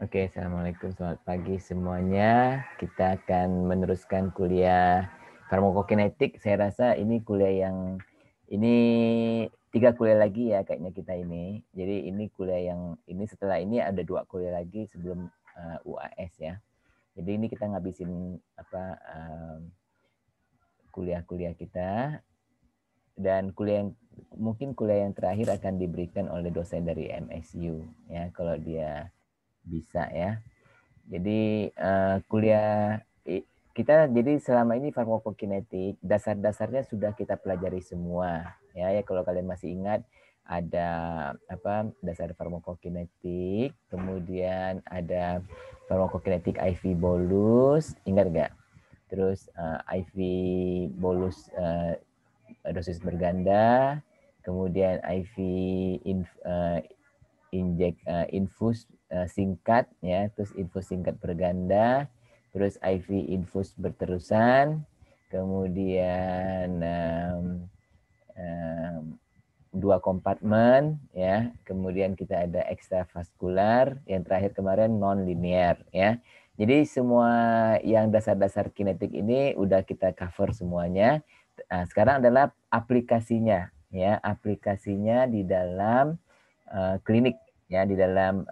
Oke, assalamualaikum, selamat pagi semuanya. Kita akan meneruskan kuliah farmakokinetik. Saya rasa ini kuliah yang ini 3 kuliah lagi ya kayaknya kita ini. Jadi ini kuliah yang ini setelah ini ada 2 kuliah lagi sebelum UAS ya. Jadi ini kita ngabisin kuliah-kuliah kita dan mungkin kuliah yang terakhir akan diberikan oleh dosen dari MSU ya kalau dia bisa ya. Jadi kuliah kita jadi selama ini farmakokinetik dasar-dasarnya sudah kita pelajari semua ya. Kalau kalian masih ingat ada dasar farmakokinetik, kemudian ada farmakokinetik IV bolus, ingat nggak? Terus IV bolus dosis berganda, kemudian IV infus singkat ya, terus infus singkat berganda, terus IV infus berterusan, kemudian 2 kompartemen ya, kemudian kita ada ekstravaskular, yang terakhir kemarin non linear ya. Jadi semua yang dasar-dasar kinetik ini udah kita cover semuanya. Nah, sekarang adalah aplikasinya ya, aplikasinya di dalam klinik ya, di dalam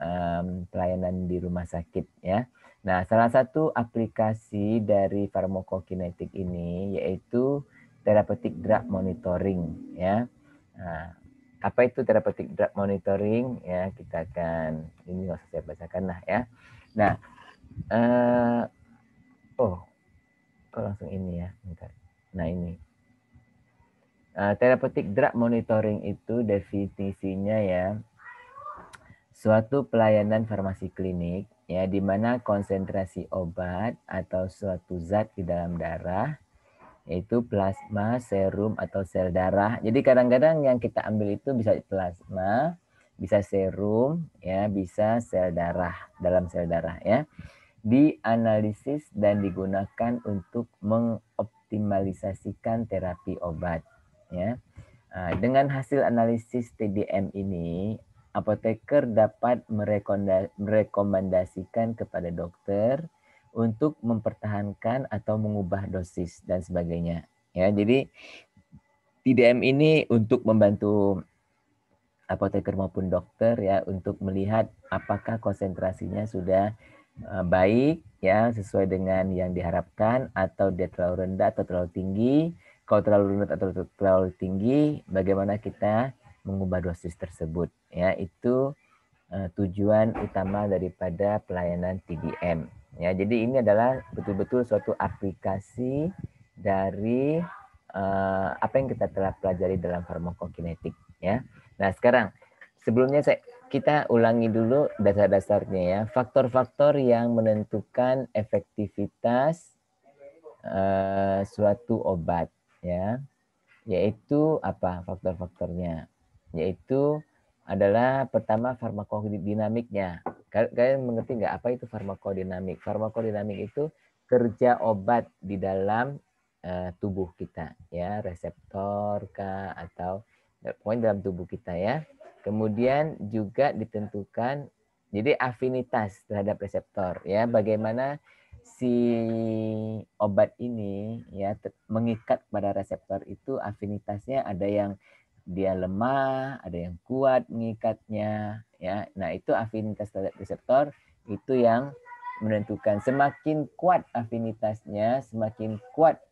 pelayanan di rumah sakit ya. Nah, salah satu aplikasi dari farmakokinetik ini yaitu therapeutic drug monitoring ya. Nah, apa itu therapeutic drug monitoring ya, kita akan ini nggak usah saya bacakan lah ya. Nah, kok langsung ini ya, bentar. Nah ini therapeutic drug monitoring itu definisinya ya, suatu pelayanan farmasi klinik ya, di mana konsentrasi obat atau suatu zat di dalam darah yaitu plasma, serum atau sel darah. Jadi kadang-kadang yang kita ambil itu bisa plasma, bisa serum ya, bisa sel darah, dalam sel darah ya. Dianalisis dan digunakan untuk mengoptimalisasikan terapi obat ya. Dengan hasil analisis TDM ini, apoteker dapat merekomendasikan kepada dokter untuk mempertahankan atau mengubah dosis dan sebagainya. Ya, jadi TDM ini untuk membantu apoteker maupun dokter ya untuk melihat apakah konsentrasinya sudah baik ya, sesuai dengan yang diharapkan, atau dia terlalu rendah atau terlalu tinggi. Kalau terlalu rendah atau terlalu tinggi, bagaimana kita mengubah dosis tersebut ya. Itu tujuan utama daripada pelayanan TDM ya. Jadi ini adalah betul-betul suatu aplikasi dari apa yang kita telah pelajari dalam farmakokinetik ya. Nah, sekarang sebelumnya kita ulangi dulu dasar-dasarnya ya. Faktor-faktor yang menentukan efektivitas suatu obat ya. Yaitu apa faktor-faktornya? Yaitu adalah pertama farmakodinamiknya. Kalian mengerti nggak apa itu farmakodinamik? Farmakodinamik itu kerja obat di dalam tubuh kita ya, reseptor kah atau pokoknya dalam tubuh kita ya. Kemudian juga ditentukan jadi afinitas terhadap reseptor ya, bagaimana si obat ini ya mengikat pada reseptor itu afinitasnya, ada yang dia lemah, ada yang kuat mengikatnya ya. Nah, itu afinitas terhadap reseptor itu yang menentukan. Semakin kuat afinitasnya, semakin kuat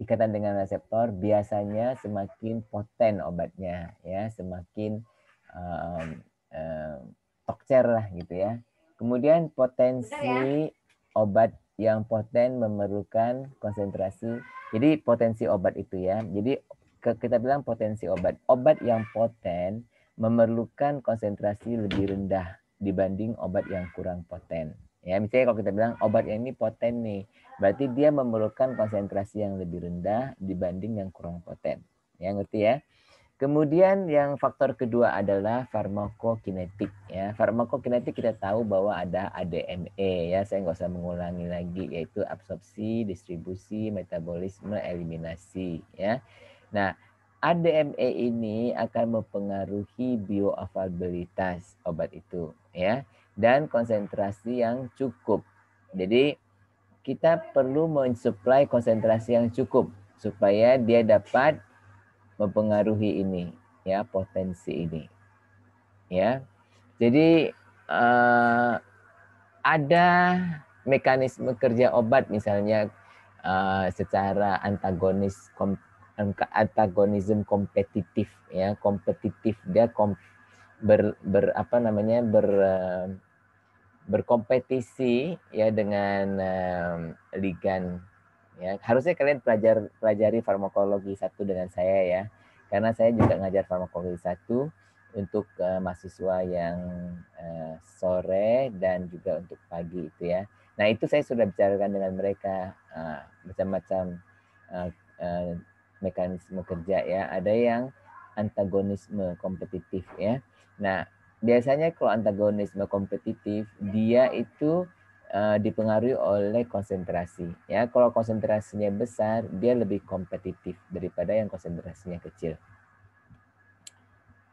ikatan dengan reseptor, biasanya semakin poten obatnya ya, semakin um, um, tokcer lah gitu ya. Kemudian potensi obat yang poten memerlukan konsentrasi. Jadi potensi obat itu ya. Jadi kita bilang potensi obat. Obat yang poten memerlukan konsentrasi lebih rendah dibanding obat yang kurang poten. Ya, misalnya kalau kita bilang obat yang ini poten nih, berarti dia memerlukan konsentrasi yang lebih rendah dibanding yang kurang poten. Ya, ngerti ya? Kemudian yang faktor kedua adalah farmakokinetik ya. Farmakokinetik kita tahu bahwa ada ADME ya, saya nggak usah mengulangi lagi, yaitu absorpsi, distribusi, metabolisme, eliminasi ya. Nah, ADME ini akan mempengaruhi bioavailabilitas obat itu ya. dan konsentrasi yang cukup. Jadi kita perlu mensuplai konsentrasi yang cukup supaya dia dapat mempengaruhi ini, ya, potensi ini, ya. Jadi ada mekanisme kerja obat misalnya secara antagonisme kompetitif, ya, kompetitif dia berkompetisi ya dengan ligan, ya. Harusnya kalian pelajari farmakologi 1 dengan saya, ya, karena saya juga ngajar farmakologi 1 untuk mahasiswa yang sore dan juga untuk pagi itu, ya. Nah, itu saya sudah bicarakan dengan mereka macam-macam mekanisme kerja, ya. Ada yang antagonisme kompetitif, ya. Nah, biasanya kalau antagonisme kompetitif dia itu dipengaruhi oleh konsentrasi, ya. Kalau konsentrasinya besar dia lebih kompetitif daripada yang konsentrasinya kecil.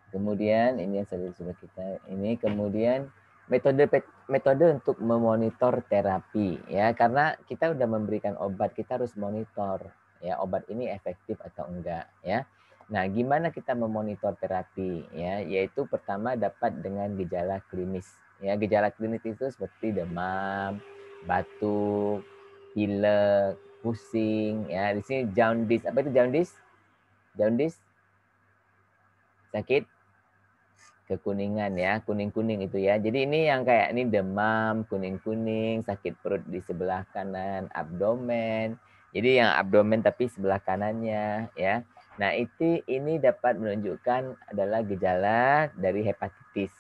Kemudian ini yang sudah kita ini, kemudian metode untuk memonitor terapi, ya, karena kita udah memberikan obat, kita harus monitor, ya, obat ini efektif atau enggak, ya. Nah, gimana kita memonitor terapi, ya, yaitu pertama dapat dengan gejala klinis, ya. Gejala klinis itu seperti demam, batuk, pilek, pusing, ya. Di sini jaundice. Apa itu jaundice? Jaundice sakit kekuningan, ya, kuning-kuning itu, ya. Jadi ini yang kayak ini demam, kuning-kuning, sakit perut di sebelah kanan, abdomen. Jadi yang abdomen tapi sebelah kanannya, ya. Nah, ini dapat menunjukkan adalah gejala dari hepatitis,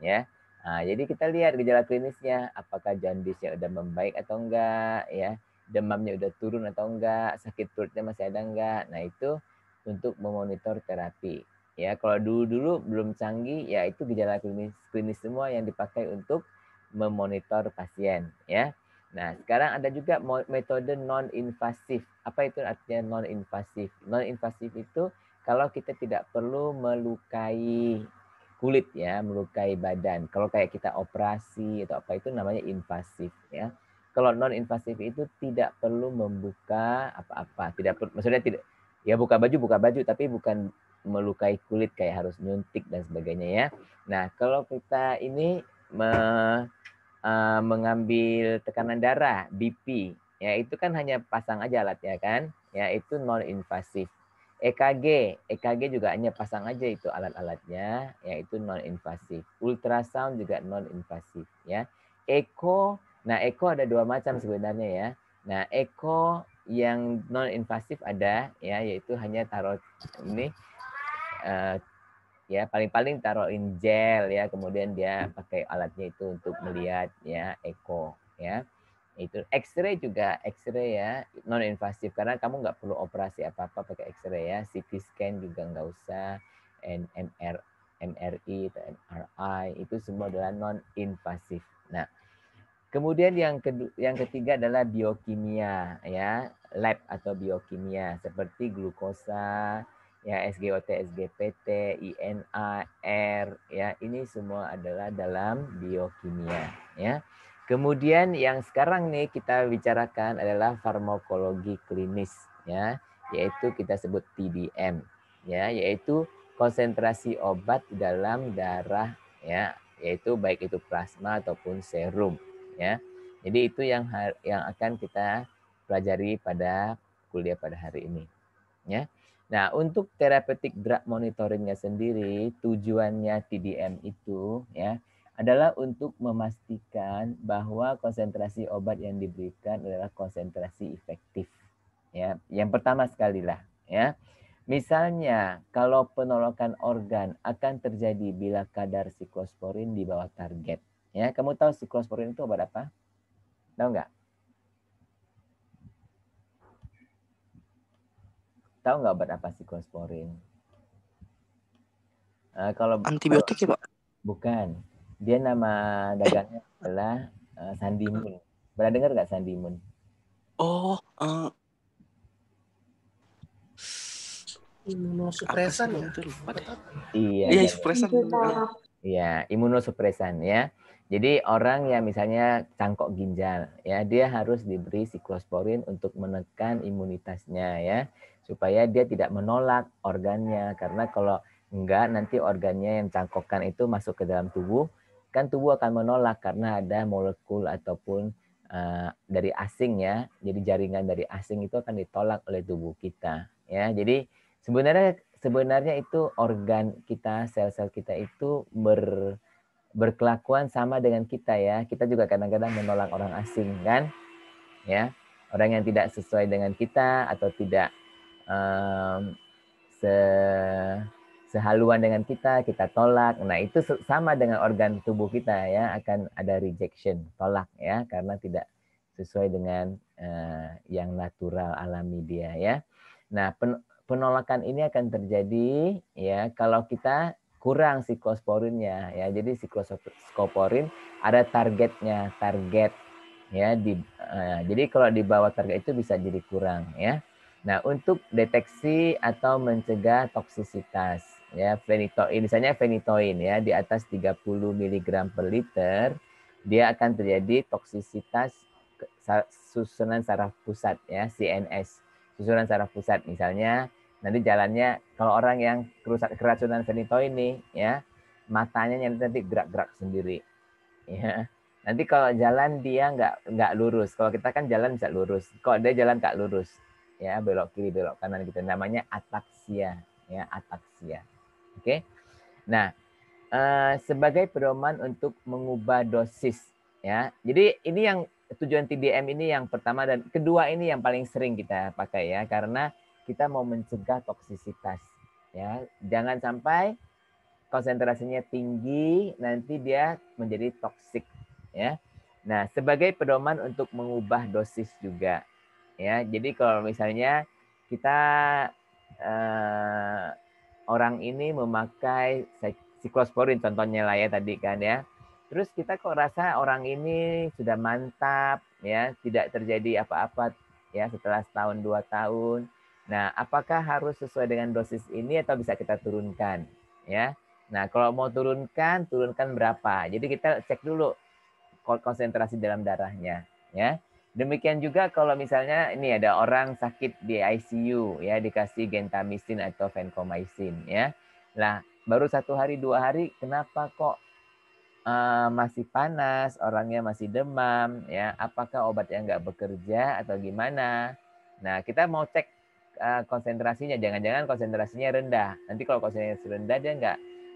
ya. Nah, jadi kita lihat gejala klinisnya, apakah jaundice-nya udah membaik atau enggak, ya. Demamnya udah turun atau enggak, sakit perutnya masih ada enggak. Nah, itu untuk memonitor terapi. Ya, kalau dulu belum canggih, ya itu gejala klinis semua yang dipakai untuk memonitor pasien, ya. Nah, sekarang ada juga metode non-invasif. Apa itu artinya non-invasif? Non-invasif itu kalau kita tidak perlu melukai kulit, ya, melukai badan. Kalau kayak kita operasi atau apa itu namanya invasif, ya. Kalau non-invasif itu tidak perlu membuka apa-apa, maksudnya tidak, ya, buka baju tapi bukan melukai kulit kayak harus nyuntik dan sebagainya, ya. Nah, kalau kita ini mengambil tekanan darah BP, ya, itu kan hanya pasang aja alatnya kan, ya, itu non invasif. EKG juga hanya pasang aja itu alat-alatnya, yaitu non invasif. Ultrasound juga non invasif, ya. Eko, nah, eko ada 2 macam sebenarnya, ya. Nah, eko yang non invasif ada, ya, yaitu hanya taruh ini ya, paling-paling taruhin gel, ya, kemudian dia pakai alatnya itu untuk melihat, ya, eko, ya. Itu X-ray juga, X-ray, ya, non invasif karena kamu nggak perlu operasi apa-apa pakai X-ray, ya. CT scan juga nggak usah, MRI atau MRI itu semua adalah non invasif. Nah, kemudian yang ketiga adalah biokimia, ya, lab atau biokimia seperti glukosa, ya, SGOT, SGPT, INA, R, ya, ini semua adalah dalam biokimia, ya. Kemudian yang sekarang nih kita bicarakan adalah farmakologi klinis, ya, yaitu kita sebut TDM, ya, yaitu konsentrasi obat dalam darah, ya, yaitu baik itu plasma ataupun serum, ya. Jadi itu yang akan kita pelajari pada kuliah pada hari ini, ya. Nah, untuk therapeutic drug monitoringnya sendiri, tujuannya TDM itu, ya, adalah untuk memastikan bahwa konsentrasi obat yang diberikan adalah konsentrasi efektif, ya. Yang pertama sekali lah, ya. Misalnya, kalau penolakan organ akan terjadi bila kadar siklosporin di bawah target. Ya, kamu tahu siklosporin itu obat apa? Tahu nggak? Tahu nggak obat apa siklosporin? Kalau Antibiotik ya, Pak? Bukan. Dia nama dagangnya adalah Sandimun. Pernah dengar nggak Sandimun? Oh, Imunosupresan ya? Itu lupa deh. Iya. Iya, supresan. Ya, imunosupresan ya. Jadi orang yang misalnya cangkok ginjal ya, dia harus diberi siklosporin untuk menekan imunitasnya ya, supaya dia tidak menolak organnya, karena kalau enggak nanti organnya yang cangkokkan itu masuk ke dalam tubuh, kan tubuh akan menolak karena ada molekul ataupun dari asing ya. Jadi jaringan dari asing itu akan ditolak oleh tubuh kita ya. Jadi sebenarnya itu organ kita, sel-sel kita itu berkelakuan sama dengan kita ya. Kita juga kadang-kadang menolak orang asing kan, ya. Orang yang tidak sesuai dengan kita atau tidak um, se sehaluan dengan kita tolak. Nah, itu sama dengan organ tubuh kita ya, akan ada rejection, tolak ya, karena tidak sesuai dengan yang natural alami dia ya. Nah, penolakan ini akan terjadi ya kalau kita kurang siklosporinnya ya. Jadi siklosporin ada targetnya, target ya jadi kalau di bawah target itu bisa jadi kurang ya. Nah, untuk deteksi atau mencegah toksisitas ya phenytoin, misalnya phenytoin ya di atas 30 mg per liter, dia akan terjadi toksisitas susunan saraf pusat ya, CNS. Susunan saraf pusat misalnya nanti jalannya kalau orang yang keracunan phenytoin nih ya, matanya nanti gerak-gerak sendiri ya. Nanti kalau jalan dia nggak lurus. Kalau kita kan jalan bisa lurus. Kalau dia jalan nggak lurus, ya belok kiri belok kanan gitu. Namanya ataksia, ya ataksia. Oke. Nah, sebagai pedoman untuk mengubah dosis, ya. Jadi ini yang tujuan TDM ini yang pertama dan kedua ini yang paling sering kita pakai ya, karena kita mau mencegah toksisitas, ya. Jangan sampai konsentrasinya tinggi, nanti dia menjadi toksik ya. Nah, sebagai pedoman untuk mengubah dosis juga ya. Jadi kalau misalnya kita orang ini memakai siklosporin contohnya lah ya tadi kan ya. Terus kita kok rasa orang ini sudah mantap ya, tidak terjadi apa-apa ya setelah setahun 2 tahun. Nah, apakah harus sesuai dengan dosis ini atau bisa kita turunkan ya? Nah, kalau mau turunkan berapa? Jadi kita cek dulu konsentrasi dalam darahnya, ya. Demikian juga kalau misalnya ini ada orang sakit di ICU, ya dikasih gentamicin atau vancomycin, ya. Nah, baru 1 hari 2 hari, kenapa kok masih panas, orangnya masih demam, ya? Apakah obatnya nggak bekerja atau gimana? Nah, kita mau cek konsentrasinya, jangan-jangan konsentrasinya rendah. Nanti kalau konsentrasi rendah dia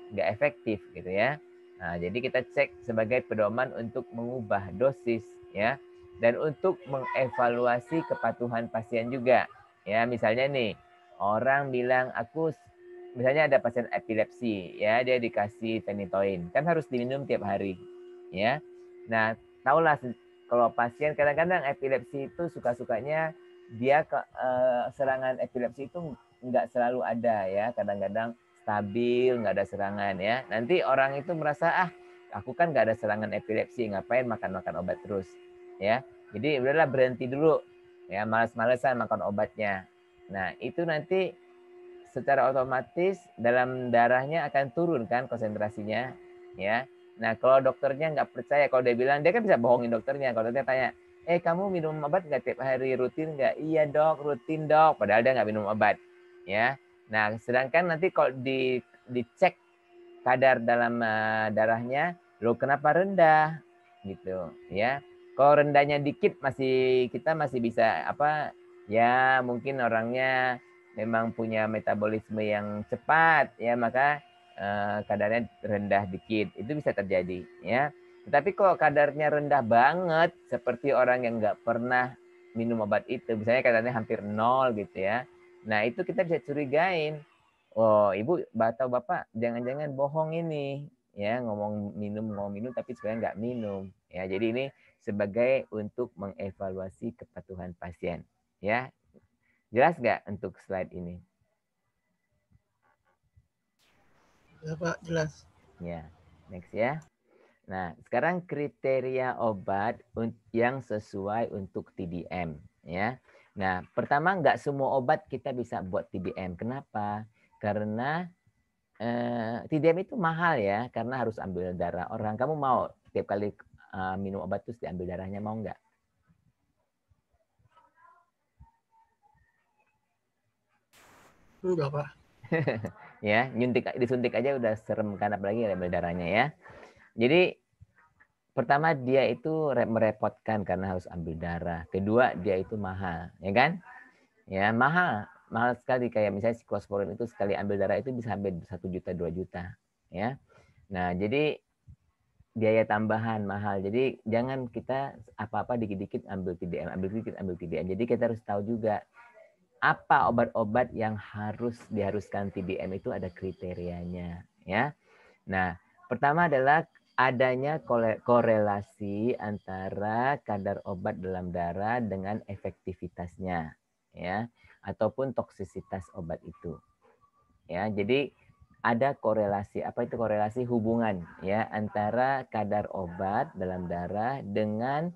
nggak efektif gitu ya. Nah, jadi kita cek sebagai pedoman untuk mengubah dosis ya, dan untuk mengevaluasi kepatuhan pasien juga. Ya, misalnya nih orang bilang aku misalnya ada pasien epilepsi ya, dia dikasih phenytoin, kan harus diminum tiap hari ya. Nah, tahulah kalau pasien kadang-kadang epilepsi itu suka-sukanya dia serangan epilepsi itu nggak selalu ada ya, kadang-kadang stabil, nggak ada serangan ya. Nanti orang itu merasa aku kan nggak ada serangan epilepsi, ngapain makan-makan obat terus ya. Jadi udahlah berhenti dulu ya, males-malesan makan obatnya. Nah, itu nanti secara otomatis dalam darahnya akan turun kan konsentrasinya ya. Nah, kalau dokternya nggak percaya, kalau dia bilang, dia kan bisa bohongin dokternya. Kalau dokternya tanya, kamu minum obat nggak tiap hari, rutin nggak? Iya dok, rutin dok. Padahal dia nggak minum obat ya. Nah, sedangkan nanti kalau dicek kadar dalam darahnya, lo kenapa rendah gitu ya. Kalau rendahnya dikit kita masih bisa ya mungkin orangnya memang punya metabolisme yang cepat ya, maka kadarnya rendah dikit itu bisa terjadi ya. Tetapi kalau kadarnya rendah banget seperti orang yang nggak pernah minum obat itu, misalnya kadarnya hampir 0 gitu ya, nah itu kita bisa curigain, oh ibu atau bapak jangan-jangan bohong ini ya, ngomong minum tapi sebenarnya nggak minum ya. Jadi ini sebagai untuk mengevaluasi kepatuhan pasien ya. Jelas nggak untuk slide ini? Ya Pak, jelas. Ya, next ya. Nah, sekarang kriteria obat yang sesuai untuk TDM ya. Nah, pertama nggak semua obat kita bisa buat TDM. Kenapa? Karena TDM itu mahal ya, karena harus ambil darah orang. Kamu mau tiap kali minum obat terus diambil darahnya, mau nggak? Enggak, Pak. Ya, disuntik aja udah serem kan, apalagi ambil darahnya ya. Jadi pertama dia itu merepotkan karena harus ambil darah. Kedua dia itu mahal, ya kan? Ya mahal sekali, kayak misalnya siklosporin itu sekali ambil darah itu bisa sampai 1 juta 2 juta, ya. Nah jadi biaya tambahan mahal. Jadi jangan kita apa-apa dikit-dikit ambil TDM, ambil dikit ambil TDM. Jadi kita harus tahu juga apa obat-obat yang diharuskan TDM itu ada kriterianya, ya. Nah, pertama adalah adanya korelasi antara kadar obat dalam darah dengan efektivitasnya, ya, ataupun toksisitas obat itu. Ya, jadi ada korelasi. Apa itu korelasi? Hubungan ya antara kadar obat dalam darah dengan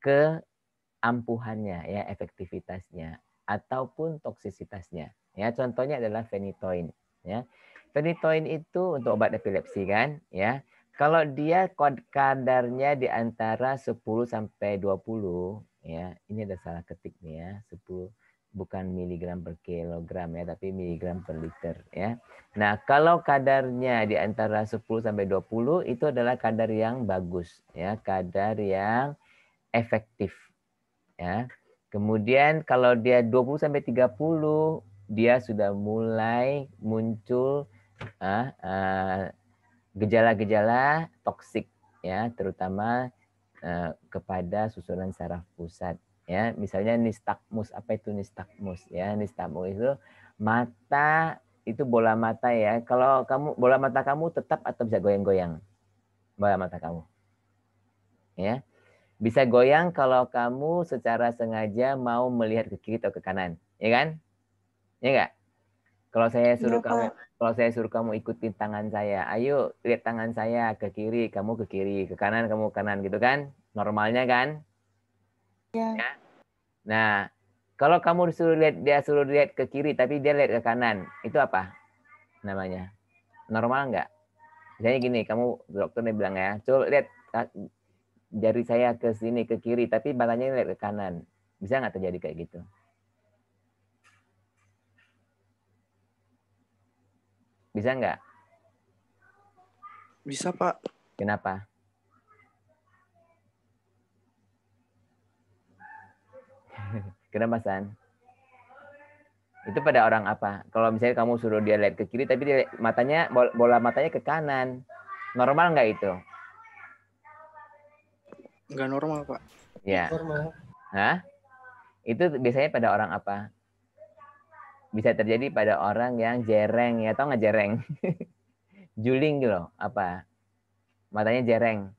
keampuhannya ya, efektivitasnya ataupun toksisitasnya. Ya, contohnya adalah phenytoin ya. Phenytoin itu untuk obat epilepsi kan ya. Kalau dia kadarnya di antara 10 sampai 20 ya, ini ada salah ketik nih ya, 10 bukan miligram per kilogram ya, tapi miligram per liter ya. Nah, kalau kadarnya di antara 10 sampai 20 itu adalah kadar yang bagus ya, kadar yang efektif ya. Kemudian kalau dia 20 sampai 30 dia sudah mulai muncul gejala-gejala toksik ya, terutama kepada susunan saraf pusat ya. Misalnya nistagmus. Apa itu nistagmus ya? Nistagmus itu mata, itu bola mata ya. Kalau kamu bola mata kamu tetap atau bisa goyang-goyang bola mata kamu ya. Bisa goyang kalau kamu secara sengaja mau melihat ke kiri atau ke kanan, ya kan? Ya enggak? Kalau saya suruh kamu ikutin tangan saya, ayo lihat tangan saya ke kiri, kamu ke kiri, ke kanan kamu ke kanan gitu kan? Normalnya kan? Ya. Ya. Nah, kalau kamu dia suruh lihat ke kiri tapi dia lihat ke kanan, itu apa namanya? Normal enggak? Misalnya gini, kamu dokternya bilang ya, coba lihat jari saya ke sini ke kiri tapi matanya lihat ke kanan. Bisa nggak terjadi kayak gitu? Bisa nggak? Bisa, Pak. Kenapa? Kenapa, San? Itu pada orang apa? Kalau misalnya kamu suruh dia lihat ke kiri, tapi dia matanya bola matanya ke kanan, normal nggak itu? Nggak normal, Pak. Ya. Normal. Hah? Itu biasanya pada orang apa? Bisa terjadi pada orang yang jereng ya, tau nggak jereng? Juling gitu loh, apa? Matanya jereng.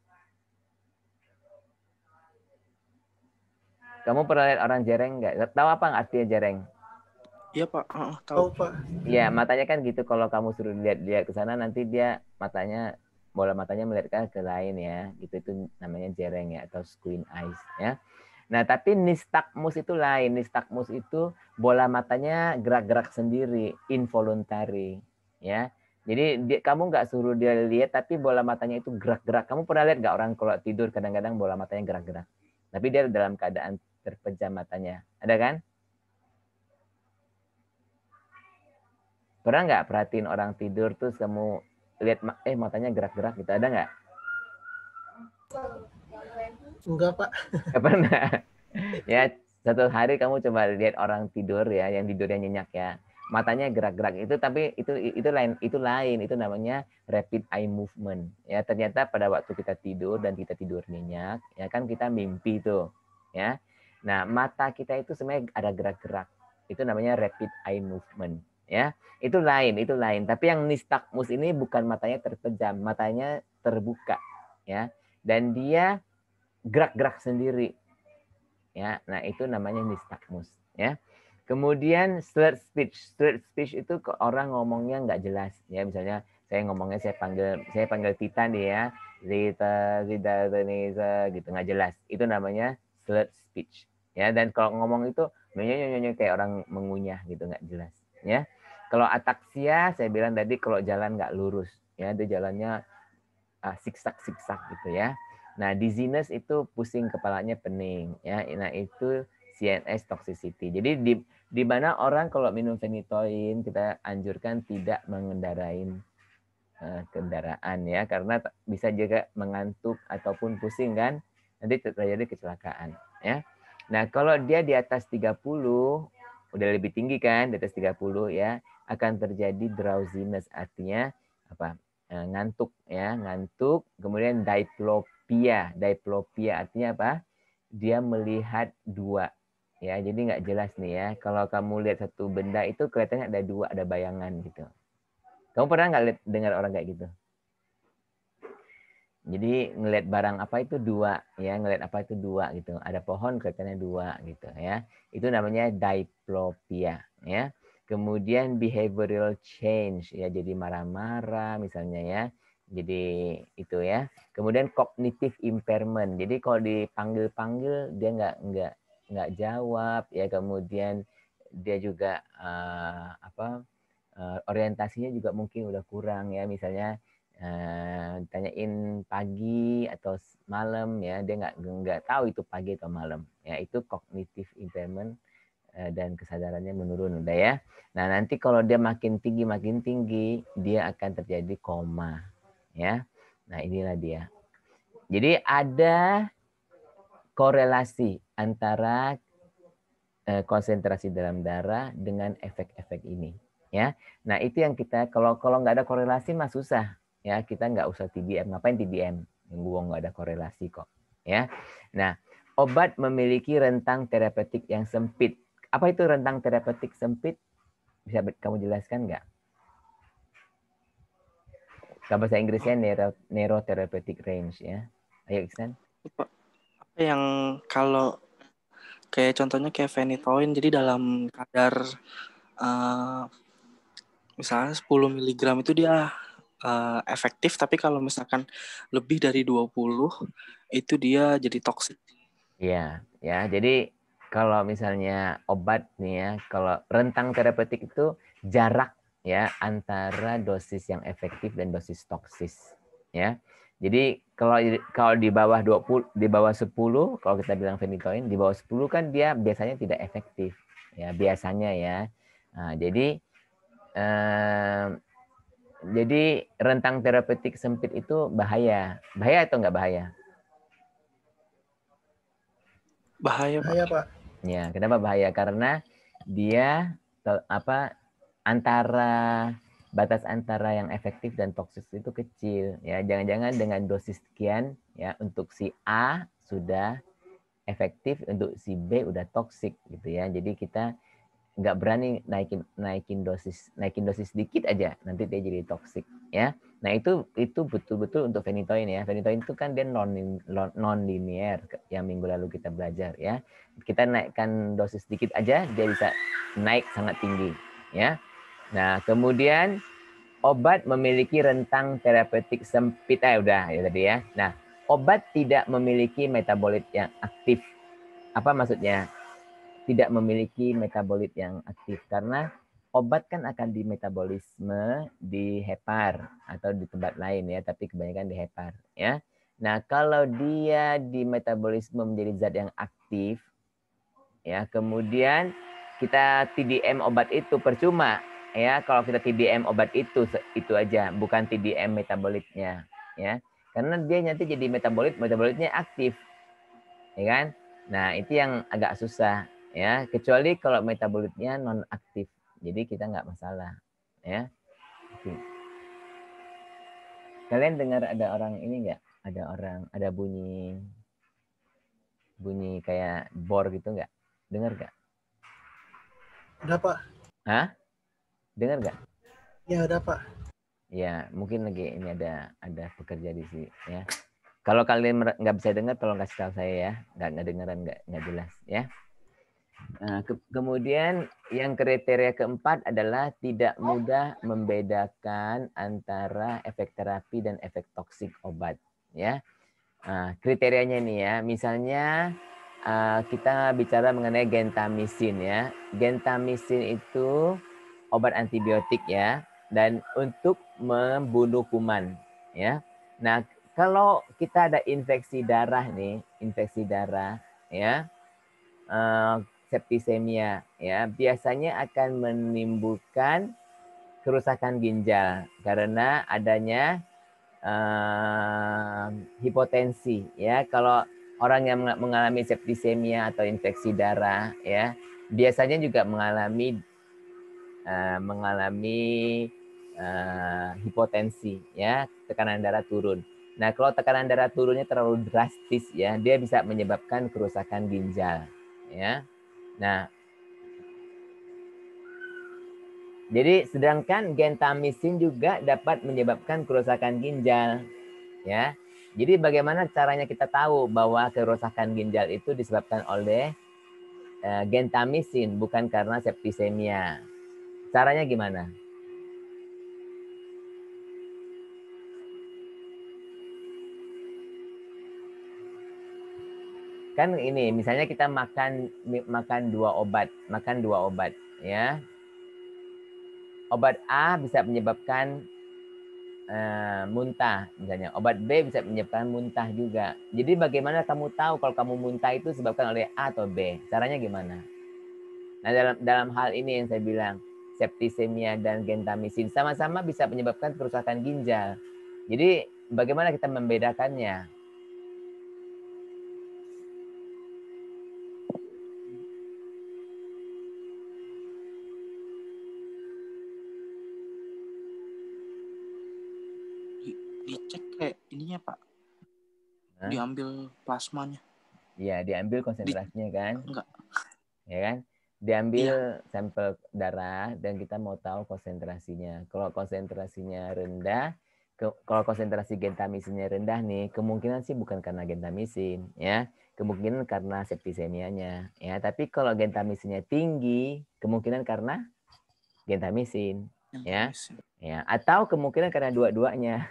Kamu pernah lihat orang jereng nggak? Tahu apa nggak artinya jereng? Iya, Pak. Tahu, Tahu. Pak. Iya, matanya kan gitu. Kalau kamu suruh lihat ke sana, nanti dia bola matanya melihat ke lain ya. Gitu, itu namanya jereng ya, atau squint eyes ya. Nah, tapi nistagmus itu lain. Nistagmus itu bola matanya gerak-gerak sendiri, involuntary ya. Jadi kamu nggak suruh dia lihat, tapi bola matanya itu gerak-gerak. Kamu pernah lihat nggak orang kalau tidur kadang-kadang bola matanya gerak-gerak? Tapi dia dalam keadaan terpejam matanya. Ada kan? Pernah nggak perhatiin orang tidur terus kamu lihat matanya gerak-gerak gitu? Ada nggak? Enggak, Pak. Nggak pernah. Ya, satu hari kamu coba lihat orang tidur ya, yang tidurnya nyenyak ya. Matanya gerak-gerak tapi itu lain, itu namanya rapid eye movement. Ya, ternyata pada waktu kita tidur dan kita tidur nyenyak, ya kan kita mimpi tuh, ya. Nah, mata kita itu sebenarnya ada gerak-gerak. Itu namanya rapid eye movement, ya. Itu lain. Tapi yang nistagmus ini bukan matanya terpejam, matanya terbuka, ya. Dan dia gerak-gerak sendiri. Ya, nah itu namanya nistagmus, ya. Kemudian slurred speech itu orang ngomongnya nggak jelas, ya. Misalnya saya panggil Tita nih ya, Zita gitu, nggak jelas. Itu namanya slurred speech, ya. Dan kalau ngomong itu kayak orang mengunyah gitu, nggak jelas, ya. Kalau ataksia saya bilang tadi kalau jalan nggak lurus, ya dia jalannya siksak gitu ya. Nah, dizziness itu pusing kepalanya, pening ya. Nah, itu CNS toxicity. Jadi di mana orang kalau minum phenytoin kita anjurkan tidak mengendarai kendaraan ya, karena bisa juga mengantuk ataupun pusing kan, nanti terjadi kecelakaan ya. Nah, kalau dia di atas 30 udah lebih tinggi kan, di atas 30 ya, akan terjadi drowsiness, artinya apa? Ngantuk ya, ngantuk. Kemudian diplopia. Diplopia artinya apa? Dia melihat dua ya, jadi nggak jelas nih ya. Kalau kamu lihat satu benda itu kelihatannya ada dua, ada bayangan gitu. Kamu pernah nggak dengar orang kayak gitu? Jadi ngelihat barang apa itu dua ya, ngelihat apa itu dua gitu. Ada pohon kelihatannya dua gitu ya. Itu namanya diplopia ya. Kemudian behavioral change ya, jadi marah-marah misalnya ya. Jadi itu ya. Kemudian cognitive impairment. Jadi kalau dipanggil-panggil dia nggak jawab ya. Kemudian dia juga orientasinya juga mungkin udah kurang ya, misalnya tanyain pagi atau malam ya, dia nggak tahu itu pagi atau malam ya. Itu cognitive impairment dan kesadarannya menurun udah ya. Nah, nanti kalau dia makin tinggi dia akan terjadi koma ya. Nah, inilah dia. Jadi ada korelasi antara konsentrasi dalam darah dengan efek-efek ini ya. Nah, itu yang kita kalau nggak ada korelasi mah susah ya, kita nggak usah TBM. Ngapain TBM? Gua nggak ada korelasi kok ya. Nah, obat memiliki rentang terapeutik yang sempit. Apa itu rentang terapeutik sempit? Bisa kamu jelaskan nggak? Kalau bahasa Inggrisnya neurotherapeutic range ya. Ayo Iksan. Apa yang kalau kayak contohnya kayak phenytoin, jadi dalam kadar misalnya 10 mg itu dia efektif, tapi kalau misalkan lebih dari 20 itu dia jadi toksik. Iya, ya. Jadi kalau misalnya obat nih ya, kalau rentang terapeutik itu jarak ya antara dosis yang efektif dan dosis toksis ya. Jadi kalau di bawah 20, di bawah 10, kalau kita bilang phenytoin di bawah 10 kan dia biasanya tidak efektif ya, biasanya ya. Nah, jadi rentang terapeutik sempit itu bahaya. Bahaya atau enggak bahaya? Bahaya, Pak. Bahaya, Pak. Ya, kenapa bahaya? Karena dia batas antara yang efektif dan toksis itu kecil ya. Jangan-jangan dengan dosis sekian ya, untuk si A sudah efektif, untuk si B udah toksik gitu ya. Jadi kita nggak berani naikin dosis dikit aja, nanti dia jadi toksik ya. Nah, itu betul-betul untuk phenytoin ya. Phenytoin itu kan dia non linear yang minggu lalu kita belajar ya. Kita naikkan dosis dikit aja dia bisa naik sangat tinggi ya. Nah, kemudian obat memiliki rentang terapeutik sempit udah ya tadi ya. Nah, obat tidak memiliki metabolit yang aktif. Apa maksudnya? Tidak memiliki metabolit yang aktif, karena obat kan akan di metabolisme di hepar atau di tempat lain ya, tapi kebanyakan di hepar ya. Nah, kalau dia di metabolisme menjadi zat yang aktif ya, kemudian kita TDM obat itu percuma ya. Kalau kita TDM obat itu aja, bukan TDM metabolitnya ya, karena dia nanti jadi metabolitnya aktif ya kan. Nah, itu yang agak susah ya, kecuali kalau metabolitnya non aktif, jadi kita nggak masalah ya. Oke. Kalian dengar ada orang ini nggak, ada bunyi kayak bor gitu nggak? Dengar nggak? Ada, Pak. Hah? Dengar nggak? Ya, ada, Pak. Ya, mungkin lagi ini ada pekerja di sini ya. Kalau kalian nggak bisa dengar, tolong kasih tahu saya ya. Nggak dengeran, nggak jelas ya. Nah, kemudian yang kriteria keempat adalah tidak mudah membedakan antara efek terapi dan efek toksik obat ya. Nah, kriterianya nih ya, misalnya kita bicara mengenai gentamisin ya. Gentamisin itu obat antibiotik ya, dan untuk membunuh kuman ya. Nah, kalau kita ada infeksi darah nih, infeksi darah ya, septisemia ya, biasanya akan menimbulkan kerusakan ginjal karena adanya hipotensi ya. Kalau orang yang mengalami septisemia atau infeksi darah ya, biasanya juga mengalami hipotensi ya, tekanan darah turun. Nah, kalau tekanan darah turunnya terlalu drastis ya, dia bisa menyebabkan kerusakan ginjal ya. Nah, jadi sedangkan gentamisin juga dapat menyebabkan kerusakan ginjal ya. Jadi bagaimana caranya kita tahu bahwa kerusakan ginjal itu disebabkan oleh gentamisin bukan karena septisemia? Caranya gimana? Kan ini misalnya kita makan dua obat ya. Obat A bisa menyebabkan muntah misalnya, obat B bisa menyebabkan muntah juga. Jadi bagaimana kamu tahu kalau kamu muntah itu disebabkan oleh A atau B? Caranya gimana? Nah, dalam hal ini yang saya bilang, septisemia dan gentamisin sama-sama bisa menyebabkan kerusakan ginjal. Jadi bagaimana kita membedakannya? Dicek kayak ininya Pak, Hah? diambil plasmanya. Iya, diambil konsentrasinya kan? Enggak. Ya kan? Diambil Iya. sampel darah dan kita mau tahu konsentrasinya. Kalau konsentrasinya rendah, kalau konsentrasi gentamisinnya rendah nih, kemungkinan sih bukan karena gentamisin, ya. Kemungkinan karena septisemianya, ya. Tapi kalau gentamisinnya tinggi, kemungkinan karena gentamisin, ya. Ya, atau kemungkinan karena dua-duanya.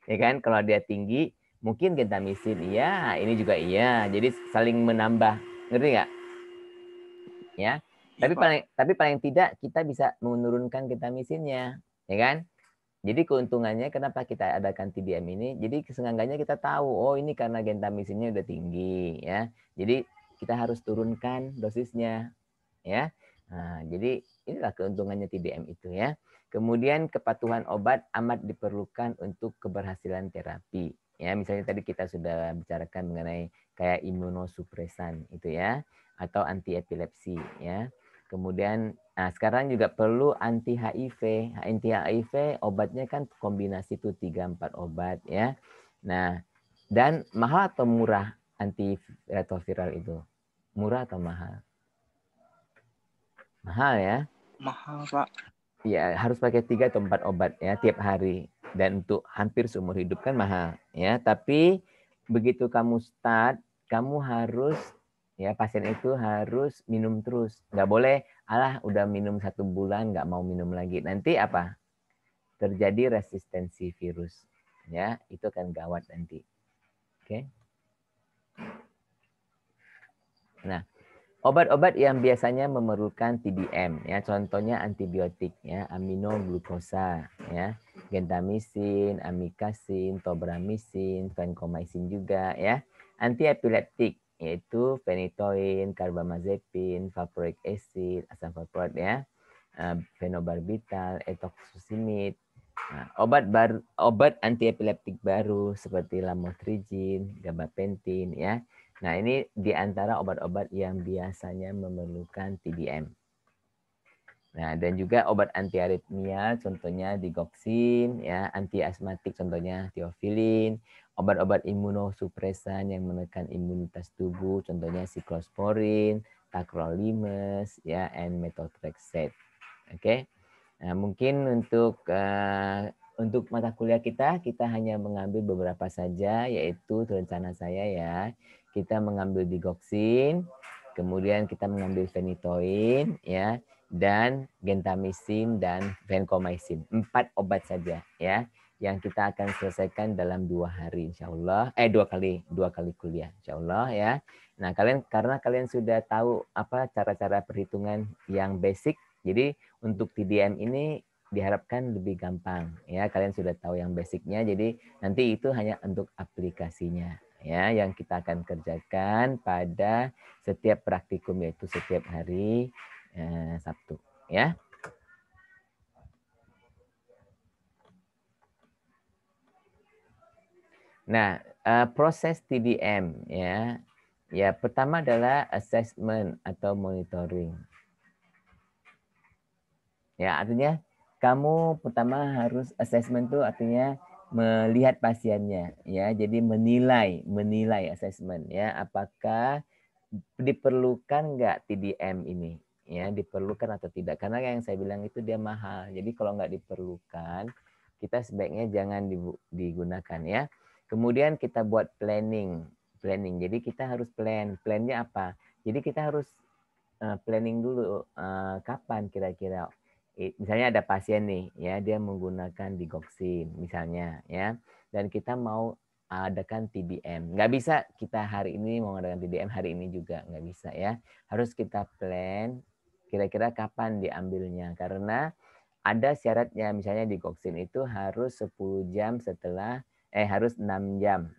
Ya kan? Kalau dia tinggi, mungkin gentamisin iya, ini juga iya. Jadi saling menambah. Ngerti nggak? Ya. Iya, Tapi paling tidak kita bisa menurunkan gentamisinnya, ya kan? Jadi keuntungannya kenapa kita adakan TDM ini? Jadi seenggaknya kita tahu, oh ini karena gentamisinnya udah tinggi, ya. Jadi kita harus turunkan dosisnya, ya. Nah, jadi inilah keuntungannya TDM itu ya. Kemudian kepatuhan obat amat diperlukan untuk keberhasilan terapi. Ya, misalnya tadi kita sudah bicarakan mengenai kayak imunosupresan itu ya, atau anti epilepsi ya. Kemudian sekarang juga perlu anti HIV. Anti HIV obatnya kan kombinasi itu 3-4 obat ya. Nah, dan mahal atau murah antiretroviral itu? Murah atau mahal? Mahal ya. Mahal Pak. Ya, harus pakai 3 atau 4 obat ya tiap hari. Dan untuk hampir seumur hidup kan mahal ya. Tapi begitu kamu start, kamu harus ya pasien itu harus minum terus. Nggak boleh, alah udah minum 1 bulan nggak mau minum lagi. Nanti apa? Terjadi resistensi virus. Ya, itu akan gawat nanti. Oke. Nah, obat-obat yang biasanya memerlukan TDM ya, contohnya antibiotik ya, aminoglukosa ya, gentamisin, amikasin, tobramycin, vancomycin juga ya. Antiepileptik yaitu phenytoin, carbamazepin, valproic acid, asam valproat ya, phenobarbital, etoxosimid. Nah, obat antiepileptik baru seperti lamotrigin, gabapentin ya. Nah, ini di antara obat-obat yang biasanya memerlukan TDM. Nah, dan juga obat anti aritmia contohnya digoxin ya, anti asmatik contohnya theophylline, obat-obat imunosupresan yang menekan imunitas tubuh contohnya cyclosporin, tacrolimus ya, and methotrexate. Oke. Nah, mungkin untuk mata kuliah kita hanya mengambil beberapa saja, yaitu rencana saya ya. Kita mengambil digoxin, kemudian kita mengambil phenytoin, ya, dan gentamisin dan vancomycin. 4 obat saja, ya, yang kita akan selesaikan dalam 2 hari, insya Allah. 2 kali kuliah, insya Allah, ya. Nah, karena kalian sudah tahu apa cara-cara perhitungan yang basic, jadi untuk TDM ini diharapkan lebih gampang ya. Kalian sudah tahu yang basicnya, jadi nanti itu hanya untuk aplikasinya ya yang kita akan kerjakan pada setiap praktikum, yaitu setiap hari Sabtu ya. Nah, proses TDM ya. Ya, pertama adalah assessment atau monitoring. Ya, artinya kamu pertama harus assessment itu artinya melihat pasiennya ya. Jadi menilai assessment ya, apakah diperlukan nggak TDM ini ya, diperlukan atau tidak, karena yang saya bilang itu dia mahal. Jadi kalau nggak diperlukan, kita sebaiknya jangan digunakan ya. Kemudian kita buat planning. Jadi kita harus plannya apa, jadi kita harus planning dulu kapan kira-kira. Misalnya ada pasien nih ya, dia menggunakan digoxin misalnya ya, dan kita mau adakan TDM. Nggak bisa kita hari ini mau adakan TDM hari ini juga, nggak bisa ya. Harus kita plan kira-kira kapan diambilnya, karena ada syaratnya. Misalnya digoxin itu harus 10 jam setelah harus 6 jam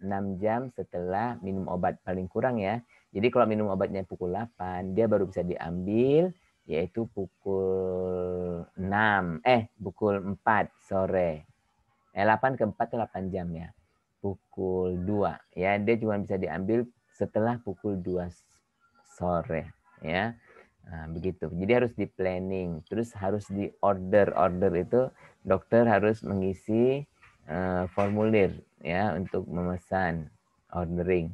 setelah minum obat paling kurang ya. Jadi kalau minum obatnya pukul 8, dia baru bisa diambil yaitu pukul 4 sore. 8 ke 4 itu 8 jam ya. Pukul 2 ya, dia cuma bisa diambil setelah pukul 2 sore ya. Nah, begitu. Jadi harus di planning, terus harus di order. Order itu dokter harus mengisi formulir ya untuk memesan, ordering.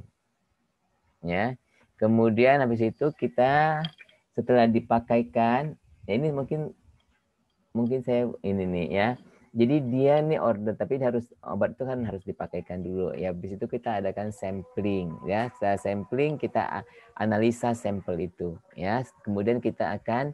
Ya. Kemudian habis itu kita setelah dipakaikan, ya ini mungkin saya ini nih ya. Jadi dia nih order, tapi harus obat itu kan harus dipakaikan dulu. Ya, habis itu kita adakan sampling ya. Setelah sampling kita analisa sampel itu ya. Kemudian kita akan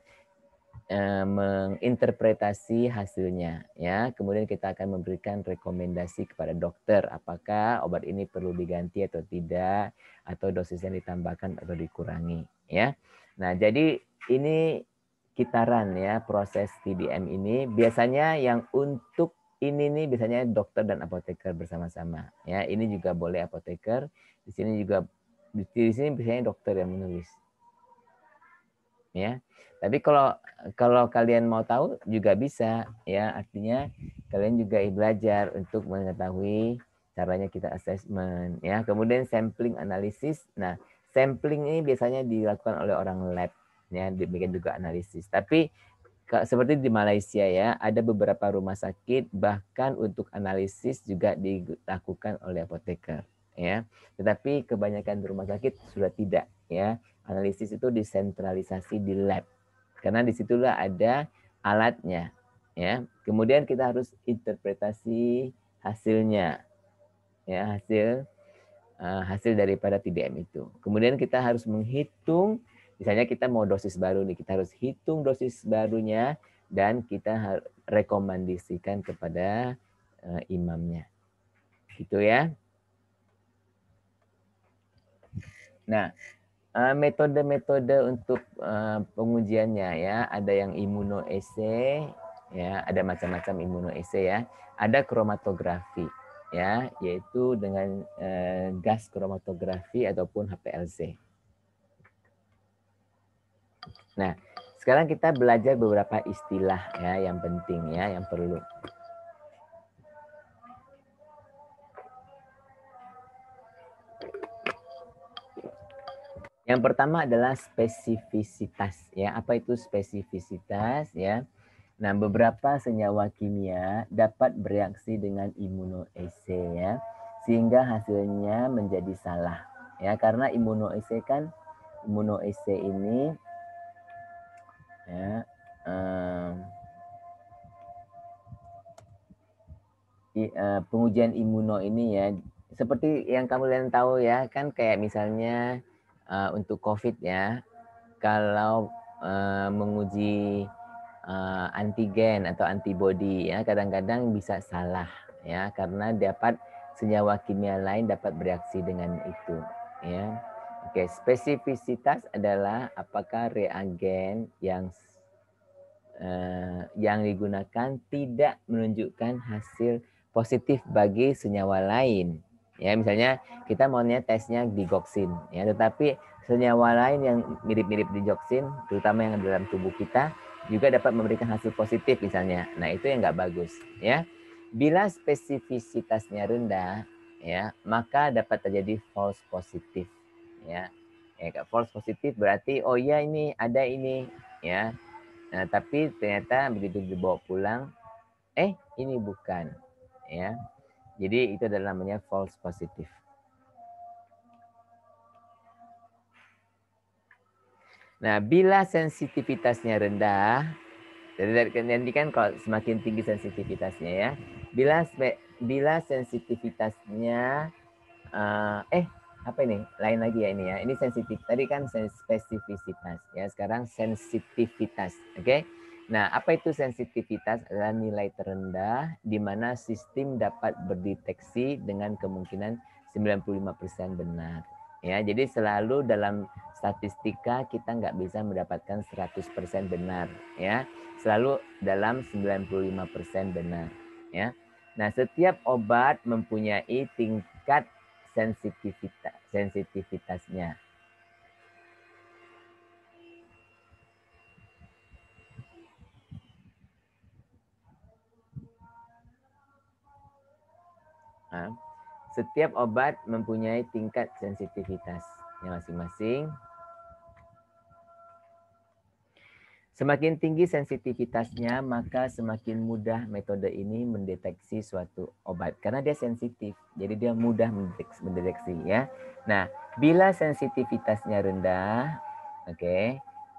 menginterpretasi hasilnya ya. Kemudian kita akan memberikan rekomendasi kepada dokter apakah obat ini perlu diganti atau tidak, atau dosisnya ditambahkan atau dikurangi ya. Nah, jadi ini kitaran ya proses TDM ini. Biasanya yang untuk ini nih biasanya dokter dan apoteker bersama-sama ya. Ini juga boleh apoteker, di sini juga di sini biasanya dokter yang menulis ya. Tapi kalau kalian mau tahu juga bisa ya, artinya kalian juga belajar untuk mengetahui caranya kita assessment ya. Kemudian sampling analisis. Nah, sampling ini biasanya dilakukan oleh orang lab ya, dibikin juga analisis. Tapi seperti di Malaysia ya, ada beberapa rumah sakit bahkan untuk analisis juga dilakukan oleh apoteker ya. Tetapi kebanyakan rumah sakit sudah tidak ya. Analisis itu disentralisasi di lab. Karena disitulah ada alatnya ya. Kemudian kita harus interpretasi hasilnya ya, hasil daripada TDM itu. Kemudian kita harus menghitung, misalnya kita mau dosis baru nih, kita harus hitung dosis barunya dan kita rekomendasikan kepada imamnya. Gitu ya. Nah, metode-metode untuk pengujiannya ya, ada yang immunoassay ya, ada macam-macam immunoassay ya. Ada kromatografi ya, yaitu dengan gas kromatografi ataupun HPLC. Nah, sekarang kita belajar beberapa istilah ya yang penting ya, yang perlu. Yang pertama adalah spesifisitas ya. Apa itu spesifisitas ya? Nah, beberapa senyawa kimia dapat bereaksi dengan immunoassay ya, sehingga hasilnya menjadi salah ya, karena immunoassay ini ya, pengujian imuno ini ya, seperti yang kalian tahu ya, kan kayak misalnya untuk COVID ya, kalau menguji antigen atau antibodi ya, kadang-kadang bisa salah ya, karena dapat senyawa kimia lain dapat bereaksi dengan itu ya. Oke, spesifisitas adalah apakah reagen yang yang digunakan tidak menunjukkan hasil positif bagi senyawa lain. Ya, misalnya kita maunya tesnya digoxin, ya, tetapi senyawa lain yang mirip-mirip digoxin, terutama yang dalam tubuh kita, juga dapat memberikan hasil positif misalnya. Nah, itu yang nggak bagus, ya. Bila spesifisitasnya rendah, ya, maka dapat terjadi false positif, ya. Ya, false positif berarti oh ya ini ada ini, ya. Nah, tapi ternyata begitu dibawa pulang, ini bukan, ya. Jadi itu adalah namanya false positif. Nah, bila sensitivitasnya rendah, nanti kan kalau semakin tinggi sensitivitasnya ya, bila sensitivitasnya apa ini? Lain lagi ya ini ya. Ini sensitif. Tadi kan spesifisitas ya. Sekarang sensitivitas. Oke. Nah, apa itu sensitivitas? Adalah nilai terendah di mana sistem dapat berdeteksi dengan kemungkinan 95% benar. Ya, jadi selalu dalam statistika kita nggak bisa mendapatkan 100% benar, ya. Selalu dalam 95% benar, ya. Nah, setiap obat mempunyai tingkat sensitivitasnya. Nah, setiap obat mempunyai tingkat sensitivitasnya masing-masing. Semakin tinggi sensitivitasnya, maka semakin mudah metode ini mendeteksi suatu obat. Karena dia sensitif, jadi dia mudah mendeteksi. Ya. Nah, bila sensitivitasnya rendah,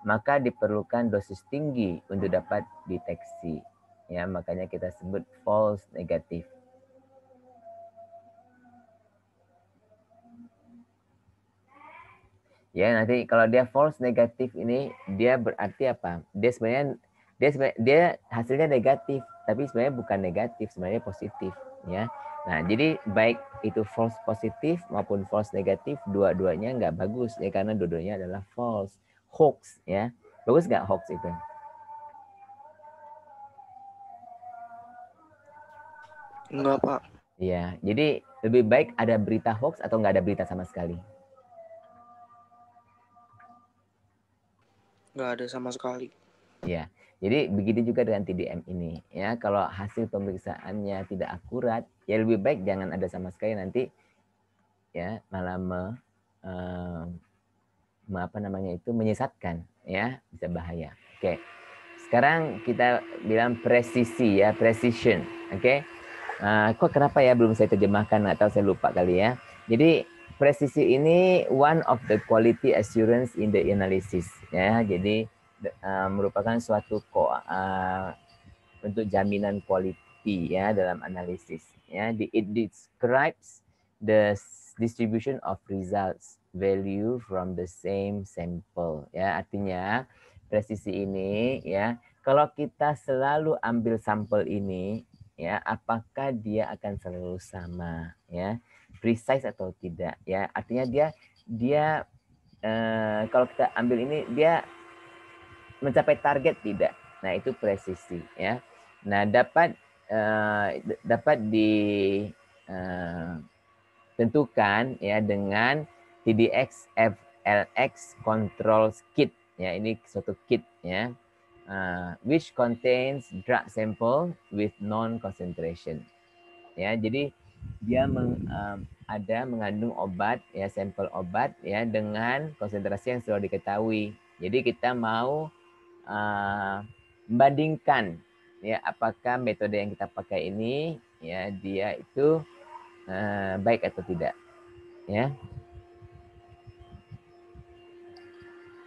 maka diperlukan dosis tinggi untuk dapat deteksi. Ya, makanya kita sebut false negatif. Ya, nanti kalau dia false negatif ini dia berarti apa? Dia hasilnya negatif, tapi sebenarnya bukan negatif, sebenarnya positif, ya. Nah, jadi baik itu false positif maupun false negatif, dua-duanya nggak bagus ya karena dua-duanya adalah false, hoax, ya. Bagus nggak hoax itu? Enggak, Pak. Iya, jadi lebih baik ada berita hoax atau nggak ada berita sama sekali? Nggak ada sama sekali. Ya, jadi begitu juga dengan TDM ini. Ya, kalau hasil pemeriksaannya tidak akurat, ya lebih baik jangan ada sama sekali nanti ya malah menyesatkan, ya bisa bahaya. Oke, sekarang kita bilang presisi ya, precision. Oke, kok kenapa ya belum saya terjemahkan atau saya lupa kali ya. Jadi presisi ini one of the quality assurance in the analysis ya. Jadi merupakan suatu untuk jaminan quality ya dalam analisis ya. It describes the distribution of results value from the same sample ya. Artinya presisi ini ya, kalau kita selalu ambil sampel ini ya, apakah dia akan selalu sama ya, precise atau tidak ya. Artinya dia kalau kita ambil ini dia mencapai target tidak. Nah, itu presisi ya. Nah, dapat ditentukan ya dengan TDX FLX control kit ya. Ini suatu kit ya. Which contains drug sample with non concentration. Ya, jadi dia mengandung obat ya, sampel obat ya dengan konsentrasi yang sudah diketahui. Jadi kita mau membandingkan ya apakah metode yang kita pakai ini ya dia itu baik atau tidak ya.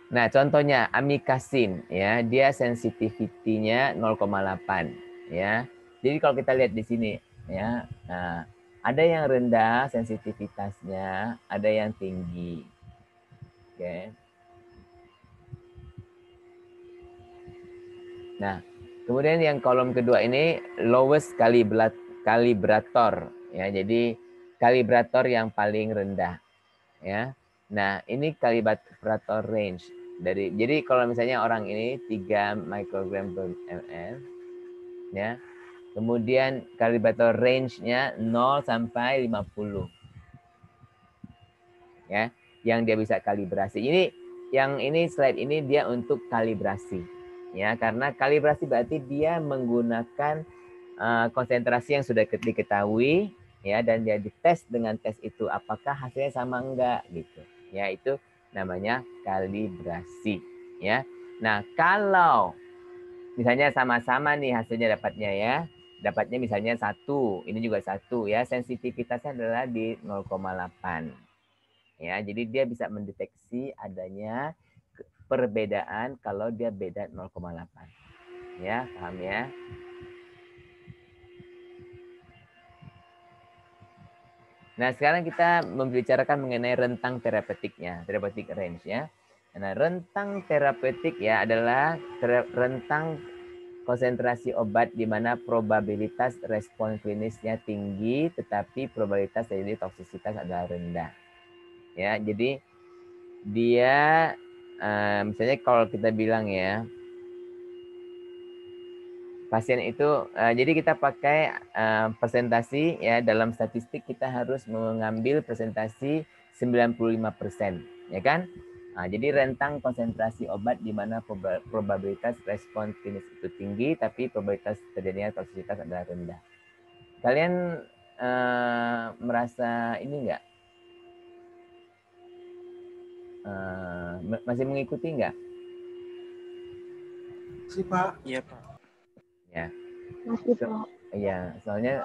Nah, contohnya amikacin ya, dia sensitivity-nya 0,8 ya. Jadi kalau kita lihat di sini ya, ada yang rendah sensitivitasnya, ada yang tinggi. Oke. Nah, kemudian yang kolom kedua ini lowest kalibrator ya. Jadi kalibrator yang paling rendah ya. Nah, ini kalibrator range Jadi kalau misalnya orang ini 3 mikrogram per ml, ya, kemudian kalibrator range-nya 0 sampai 50, ya, yang dia bisa kalibrasi. Ini slide ini dia untuk kalibrasi, ya, karena kalibrasi berarti dia menggunakan konsentrasi yang sudah diketahui, ya, dan dia dites dengan tes itu apakah hasilnya sama enggak gitu, ya, itu namanya kalibrasi, ya. Nah, kalau misalnya sama-sama nih hasilnya dapatnya misalnya 1, ini juga 1, ya, sensitivitasnya adalah di 0,8, ya, jadi dia bisa mendeteksi adanya perbedaan kalau dia beda 0,8, ya, paham ya? Nah, sekarang kita membicarakan mengenai rentang terapeutiknya, therapeutic range, ya. Nah, rentang terapeutik ya adalah rentang konsentrasi obat di mana probabilitas respon klinisnya tinggi, tetapi probabilitas terjadi toksisitas adalah rendah. Ya, jadi dia misalnya kalau kita bilang ya, pasien itu, jadi kita pakai presentasi ya, dalam statistik kita harus mengambil presentasi 95%, ya kan? Nah, jadi rentang konsentrasi obat di mana probabilitas respon klinis itu tinggi, tapi probabilitas terjadinya toksisitas adalah rendah. Kalian merasa ini enggak? Masih mengikuti enggak? Si Pak. Iya, Pak. Ya. Masih, Pak. Iya, soalnya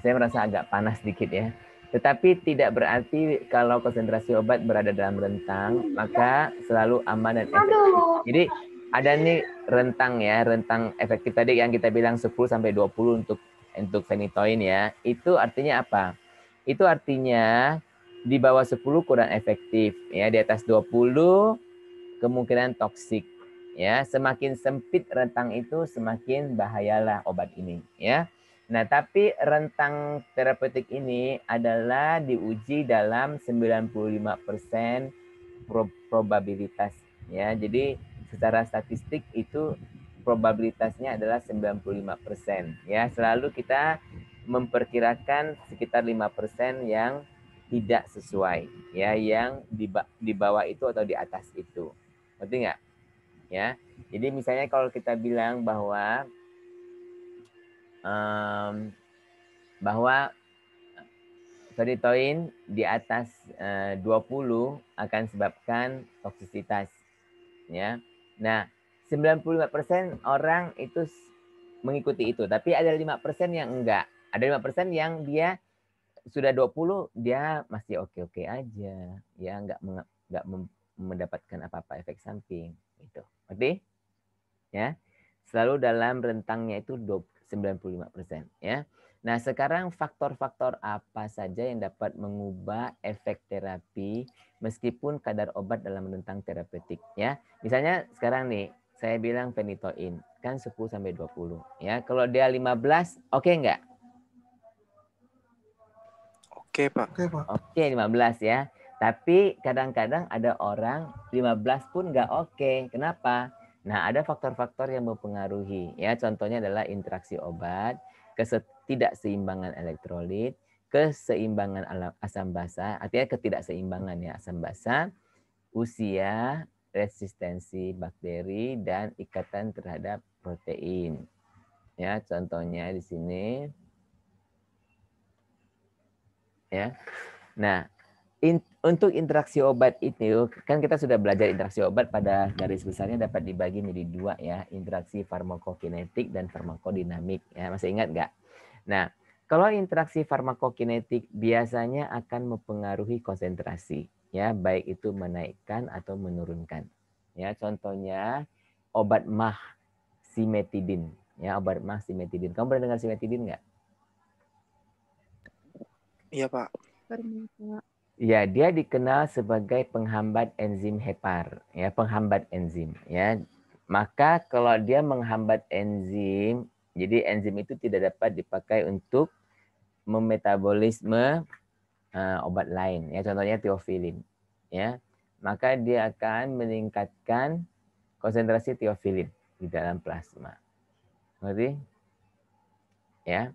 saya merasa agak panas sedikit ya. Tetapi tidak berarti kalau konsentrasi obat berada dalam rentang, maka selalu aman dan efektif. Jadi ada nih rentang ya, rentang efektif tadi yang kita bilang 10 sampai 20 untuk phenytoin ya. Itu artinya apa? Itu artinya di bawah 10 kurang efektif ya, di atas 20 kemungkinan toksik. Ya, semakin sempit rentang itu semakin bahayalah obat ini ya. Nah, tapi rentang terapeutik ini adalah diuji dalam 95% probabilitas ya. Jadi secara statistik itu probabilitasnya adalah 95% ya. Selalu kita memperkirakan sekitar 5% yang tidak sesuai ya, yang di bawah itu atau di atas itu. Ngerti nggak? Ya. Jadi misalnya kalau kita bilang bahwa phenytoin di atas 20 akan sebabkan toksisitas ya. Nah, 95% orang itu mengikuti itu, tapi ada 5% yang enggak. Ada 5% yang dia sudah 20 dia masih oke-oke aja, ya, enggak mendapatkan apa-apa efek samping gitu. Ngerti? Ya. Selalu dalam rentangnya itu 95% ya. Nah, sekarang faktor-faktor apa saja yang dapat mengubah efek terapi meskipun kadar obat dalam rentang terapeutik ya. Misalnya sekarang nih, saya bilang phenytoin kan 10 sampai 20 ya. Kalau dia 15, oke enggak? Oke, Pak. Oke, Pak. Oke, 15 ya. Tapi kadang-kadang ada orang 15 pun enggak oke. Kenapa? Nah, ada faktor-faktor yang mempengaruhi ya. Contohnya adalah interaksi obat, ketidakseimbangan elektrolit, keseimbangan asam basa, artinya ketidakseimbangan ya asam basa, usia, resistensi bakteri, dan ikatan terhadap protein. Ya, contohnya di sini. Ya. Nah, untuk interaksi obat itu, kan kita sudah belajar interaksi obat pada garis besarnya dapat dibagi menjadi 2 ya, interaksi farmakokinetik dan farmakodinamik. Ya, masih ingat nggak? Nah, kalau interaksi farmakokinetik biasanya akan mempengaruhi konsentrasi, ya, baik itu menaikkan atau menurunkan. Ya, contohnya obat MAH simetidin, ya, obat MAH simetidin. Kamu pernah dengar simetidin nggak? Iya, Pak. Pernah, Pak. Ya, dia dikenal sebagai penghambat enzim hepar, ya, penghambat enzim, ya. Maka kalau dia menghambat enzim, jadi enzim itu tidak dapat dipakai untuk memetabolisme obat lain, ya, contohnya teofilin, ya. maka dia akan meningkatkan konsentrasi tiofilin di dalam plasma. Ngerti? Ya.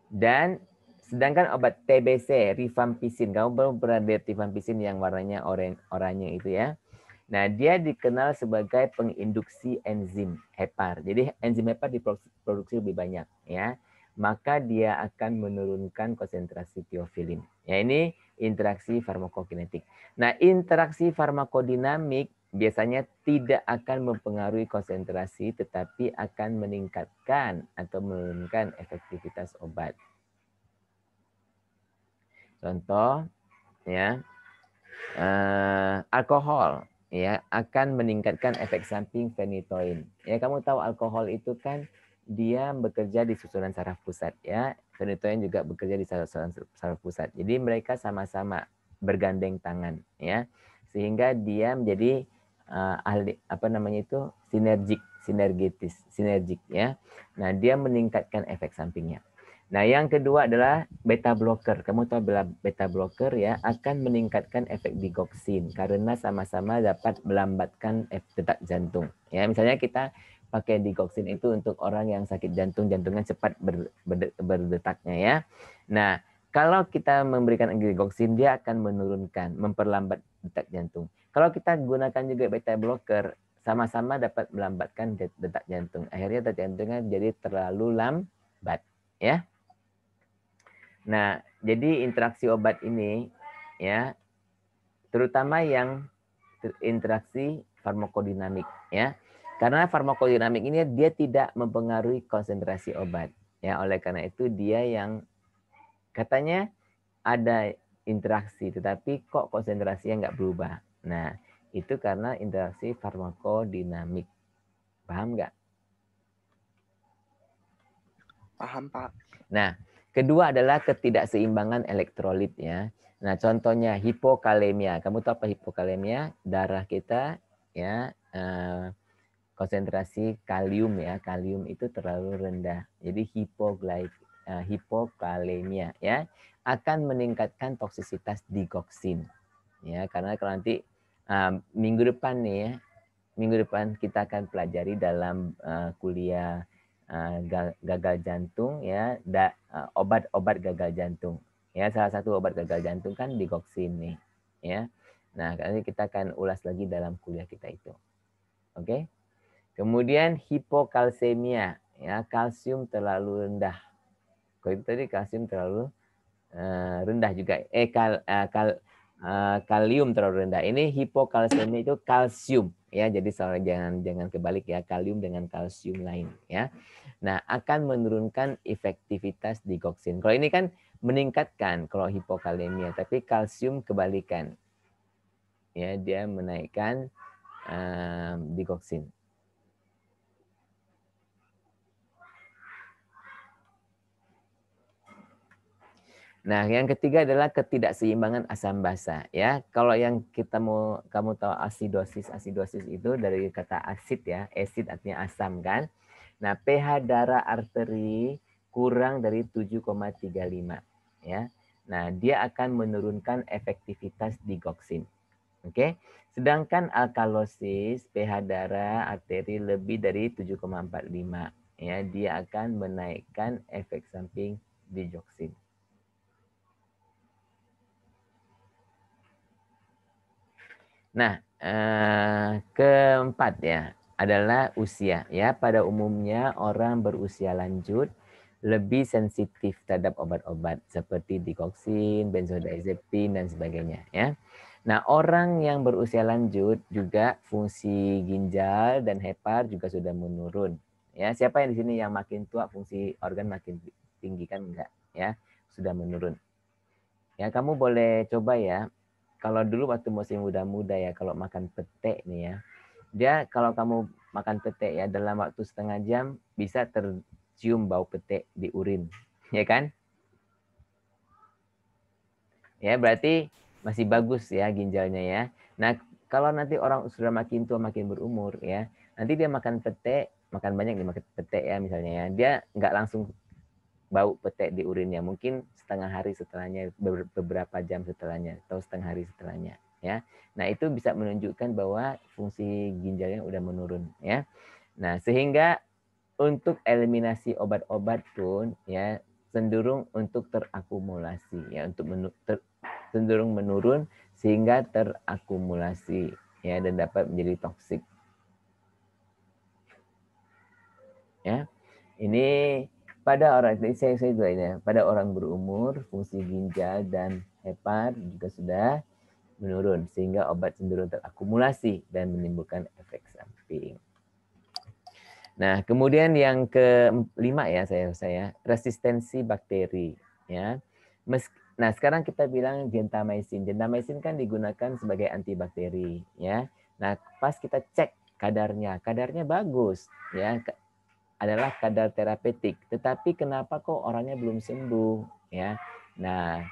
Dan sedangkan obat TBC, rifampicin, kamu belum pernah lihat rifampicin yang warnanya oranye itu ya. Nah, dia dikenal sebagai penginduksi enzim hepar. Jadi enzim hepar diproduksi lebih banyak ya. Maka dia akan menurunkan konsentrasi tiofilin. Ya, ini interaksi farmakokinetik. Nah, interaksi farmakodinamik biasanya tidak akan mempengaruhi konsentrasi tetapi akan meningkatkan atau menurunkan efektivitas obat. Contoh ya, alkohol ya akan meningkatkan efek samping phenytoin. Ya, kamu tahu alkohol itu kan dia bekerja di susunan saraf pusat ya. Phenytoin juga bekerja di susunan saraf pusat. Jadi mereka sama-sama bergandeng tangan ya. Sehingga dia menjadi sinergik ya. Nah, dia meningkatkan efek sampingnya. Nah, yang kedua adalah beta blocker. Kamu tahu beta blocker ya akan meningkatkan efek digoksin karena sama-sama dapat melambatkan detak jantung. Ya, misalnya kita pakai digoksin itu untuk orang yang sakit jantung, jantungnya cepat berdetaknya ya. Nah, kalau kita memberikan digoksin dia akan memperlambat detak jantung. Kalau kita gunakan juga beta blocker sama-sama dapat melambatkan detak jantung. Akhirnya detak jantungnya jadi terlalu lambat ya. Nah, jadi interaksi obat ini ya, terutama yang interaksi farmakodinamik ya. Karena farmakodinamik ini dia tidak mempengaruhi konsentrasi obat. Ya, oleh karena itu dia yang katanya ada interaksi tetapi kok konsentrasinya nggak berubah. Nah, itu karena interaksi farmakodinamik. Paham nggak? Paham, Pak. Nah, kedua adalah ketidakseimbangan elektrolit ya. Nah, contohnya hipokalemia. Kamu tahu apa hipokalemia? Darah kita ya konsentrasi kalium ya. Kalium itu terlalu rendah. Jadi hipokalemia ya akan meningkatkan toksisitas digoksin. Ya, karena kalau nanti minggu depan nih ya, minggu depan kita akan pelajari dalam kuliah gagal jantung ya, obat-obat gagal jantung. Ya, salah satu obat gagal jantung kan digoksin nih, ya. Nah, nanti kita akan ulas lagi dalam kuliah kita itu. Oke. Kemudian hipokalsemia, ya, kalsium terlalu rendah. Kalau itu tadi kalsium terlalu rendah juga. Kalium terlalu rendah. Ini hipokalsemia itu kalsium ya. Jadi jangan kebalik ya, kalium dengan kalsium lain ya. Nah, akan menurunkan efektivitas digoksin. Kalau ini kan meningkatkan kalau hipokalemia, tapi kalsium kebalikan. Ya, dia menaikkan digoksin. Nah, yang ketiga adalah ketidakseimbangan asam basa ya. Kalau yang kamu tahu asidosis itu dari kata asid ya. Acid artinya asam kan. Nah, pH darah arteri kurang dari 7,35 ya. Nah, dia akan menurunkan efektivitas digoksin. Oke. Sedangkan alkalosis pH darah arteri lebih dari 7,45 ya, dia akan menaikkan efek samping digoksin. Nah, keempat ya adalah usia ya. Pada umumnya orang berusia lanjut lebih sensitif terhadap obat-obat seperti digoksin, benzodiazepin dan sebagainya ya. Nah, orang yang berusia lanjut juga fungsi ginjal dan hepar juga sudah menurun. Ya, siapa yang di sini yang makin tua fungsi organ makin tinggi kan enggak ya, sudah menurun. Ya, kamu boleh coba ya. Kalau dulu waktu masih muda-muda ya, kalau makan pete nih ya, dia kalau kamu makan pete ya dalam waktu setengah jam bisa tercium bau pete di urin, ya kan? Ya berarti masih bagus ya ginjalnya ya. Nah kalau nanti orang sudah makin tua makin berumur ya, nanti dia makan pete, makan banyak dia makan pete ya misalnya ya, dia nggak langsung bau pete di urinnya, mungkin setengah hari setelahnya, beberapa jam setelahnya atau setengah hari setelahnya ya. Nah, itu bisa menunjukkan bahwa fungsi ginjalnya udah menurun, ya. Nah, sehingga untuk eliminasi obat-obat pun ya cenderung untuk terakumulasi, ya, untuk cenderung menurun sehingga terakumulasi, ya, dan dapat menjadi toksik. Ya. Ini pada orang, saya juga ini, pada orang berumur fungsi ginjal dan hepar juga sudah menurun sehingga obat cenderung terakumulasi dan menimbulkan efek samping. Nah, kemudian yang kelima ya saya resistensi bakteri, ya. Nah, sekarang kita bilang gentamicin. Gentamicin kan digunakan sebagai antibakteri, ya. Nah, pas kita cek kadarnya bagus, ya. Adalah kadar terapeutik. Tetapi kenapa kok orangnya belum sembuh, ya? Nah,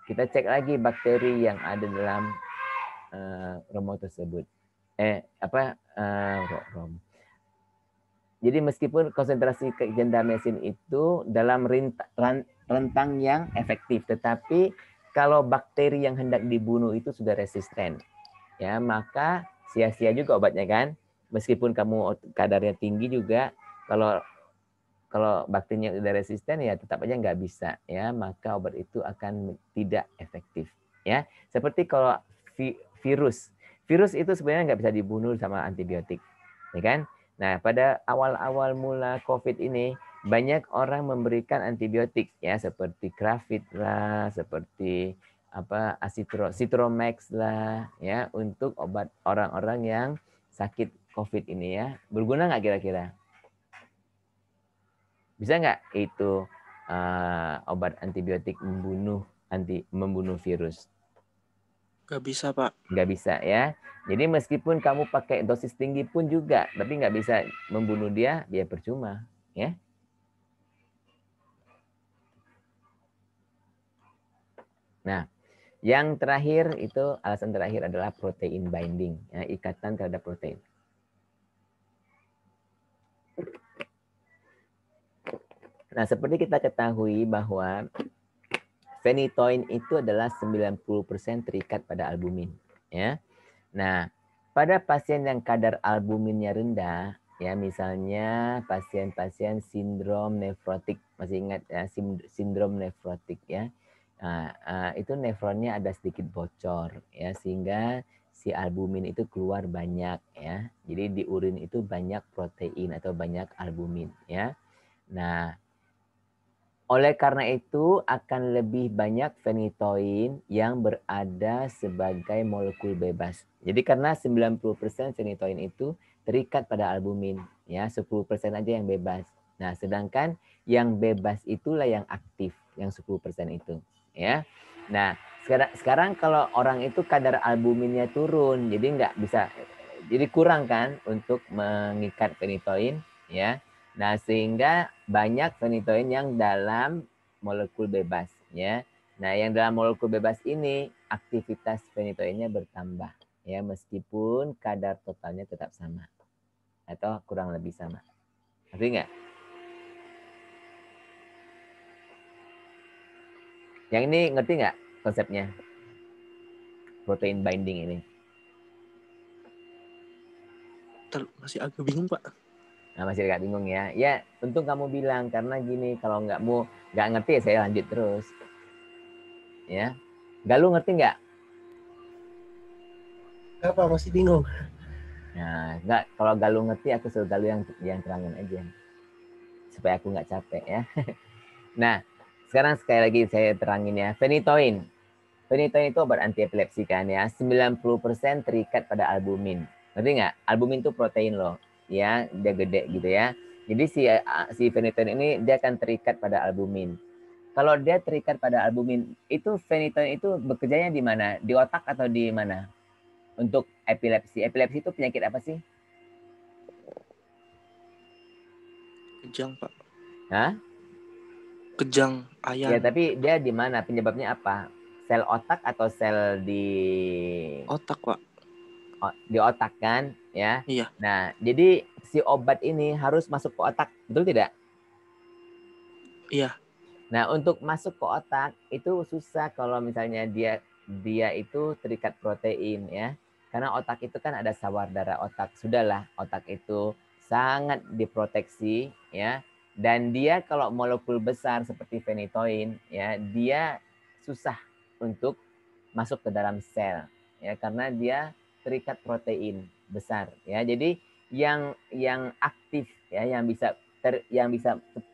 kita cek lagi bakteri yang ada dalam romo tersebut. Jadi meskipun konsentrasi gentamicin itu dalam rentang yang efektif, tetapi kalau bakteri yang hendak dibunuh itu sudah resisten, ya, maka sia-sia juga obatnya kan. Meskipun kamu kadarnya tinggi juga, kalau bakterinya sudah resisten ya tetap aja nggak bisa, ya, maka obat itu akan tidak efektif, ya. Seperti kalau virus itu sebenarnya nggak bisa dibunuh sama antibiotik, ya kan. Nah, pada awal-awal mula COVID ini banyak orang memberikan antibiotik, ya, seperti Cravit lah, seperti Citromax lah, ya, untuk obat orang-orang yang sakit COVID ini, ya. Berguna nggak kira-kira? Bisa nggak itu obat antibiotik membunuh virus? Nggak bisa, Pak. Nggak bisa, ya. Jadi meskipun kamu pakai dosis tinggi pun juga, tapi nggak bisa membunuh dia percuma, ya. Nah, yang terakhir itu alasan terakhir adalah protein binding, ya, ikatan terhadap protein. Nah, seperti kita ketahui bahwa phenytoin itu adalah 90% terikat pada albumin, ya. Nah, pada pasien yang kadar albuminnya rendah, ya, misalnya pasien-pasien sindrom nefrotik, masih ingat ya, sindrom nefrotik, ya. Nah, itu nefronnya ada sedikit bocor, ya, sehingga si albumin itu keluar banyak, ya. Jadi di urin itu banyak protein atau banyak albumin, ya. Nah, oleh karena itu akan lebih banyak phenytoin yang berada sebagai molekul bebas. Jadi karena 90% phenytoin itu terikat pada albumin, ya, 10% aja yang bebas. Nah, sedangkan yang bebas itulah yang aktif, yang 10% itu, ya. Nah, sekarang kalau orang itu kadar albuminnya turun, jadi nggak bisa, jadi kurang kan untuk mengikat phenytoin, ya. Nah, sehingga banyak phenytoin yang dalam molekul bebas, ya. Nah, yang dalam molekul bebas ini aktivitas phenytoinnya bertambah, ya, meskipun kadar totalnya tetap sama atau kurang lebih sama. Ngerti nggak? Yang ini ngerti nggak konsepnya? Protein binding ini. Masih agak bingung, Pak. Nah, masih agak bingung, ya. Ya, untung kamu bilang, karena gini, kalau nggak ngerti ya saya lanjut terus. Ya. Galuh ngerti nggak? Apa masih bingung? Nah, nggak, kalau Galuh ngerti aku suruh Galuh yang terangin aja. Supaya aku nggak capek, ya. Nah, sekarang sekali lagi saya terangin, ya. Phenytoin. Phenytoin itu obat anti epilepsi kan, ya. 90% terikat pada albumin. Ngerti nggak? Albumin itu protein loh. Ya, dia gede gitu, ya. Jadi si phenytoin ini dia akan terikat pada albumin. Kalau dia terikat pada albumin, itu phenytoin itu bekerjanya di mana? Di otak atau di mana? Untuk epilepsi. Epilepsi itu penyakit apa sih? Kejang, Pak. Hah? Kejang ayan. Ya, tapi dia di mana? Penyebabnya apa? Sel otak atau sel di Otak, Pak. di otak kan, ya? Iya. Nah, jadi si obat ini harus masuk ke otak, betul tidak? Iya. Nah, untuk masuk ke otak itu susah kalau misalnya dia dia itu terikat protein ya. Karena otak itu kan ada sawardara otak. Sudahlah, otak itu sangat diproteksi ya. Dan dia kalau molekul besar seperti phenytoin ya, dia susah untuk masuk ke dalam sel ya karena dia terikat protein besar ya. Jadi yang aktif ya, yang bisa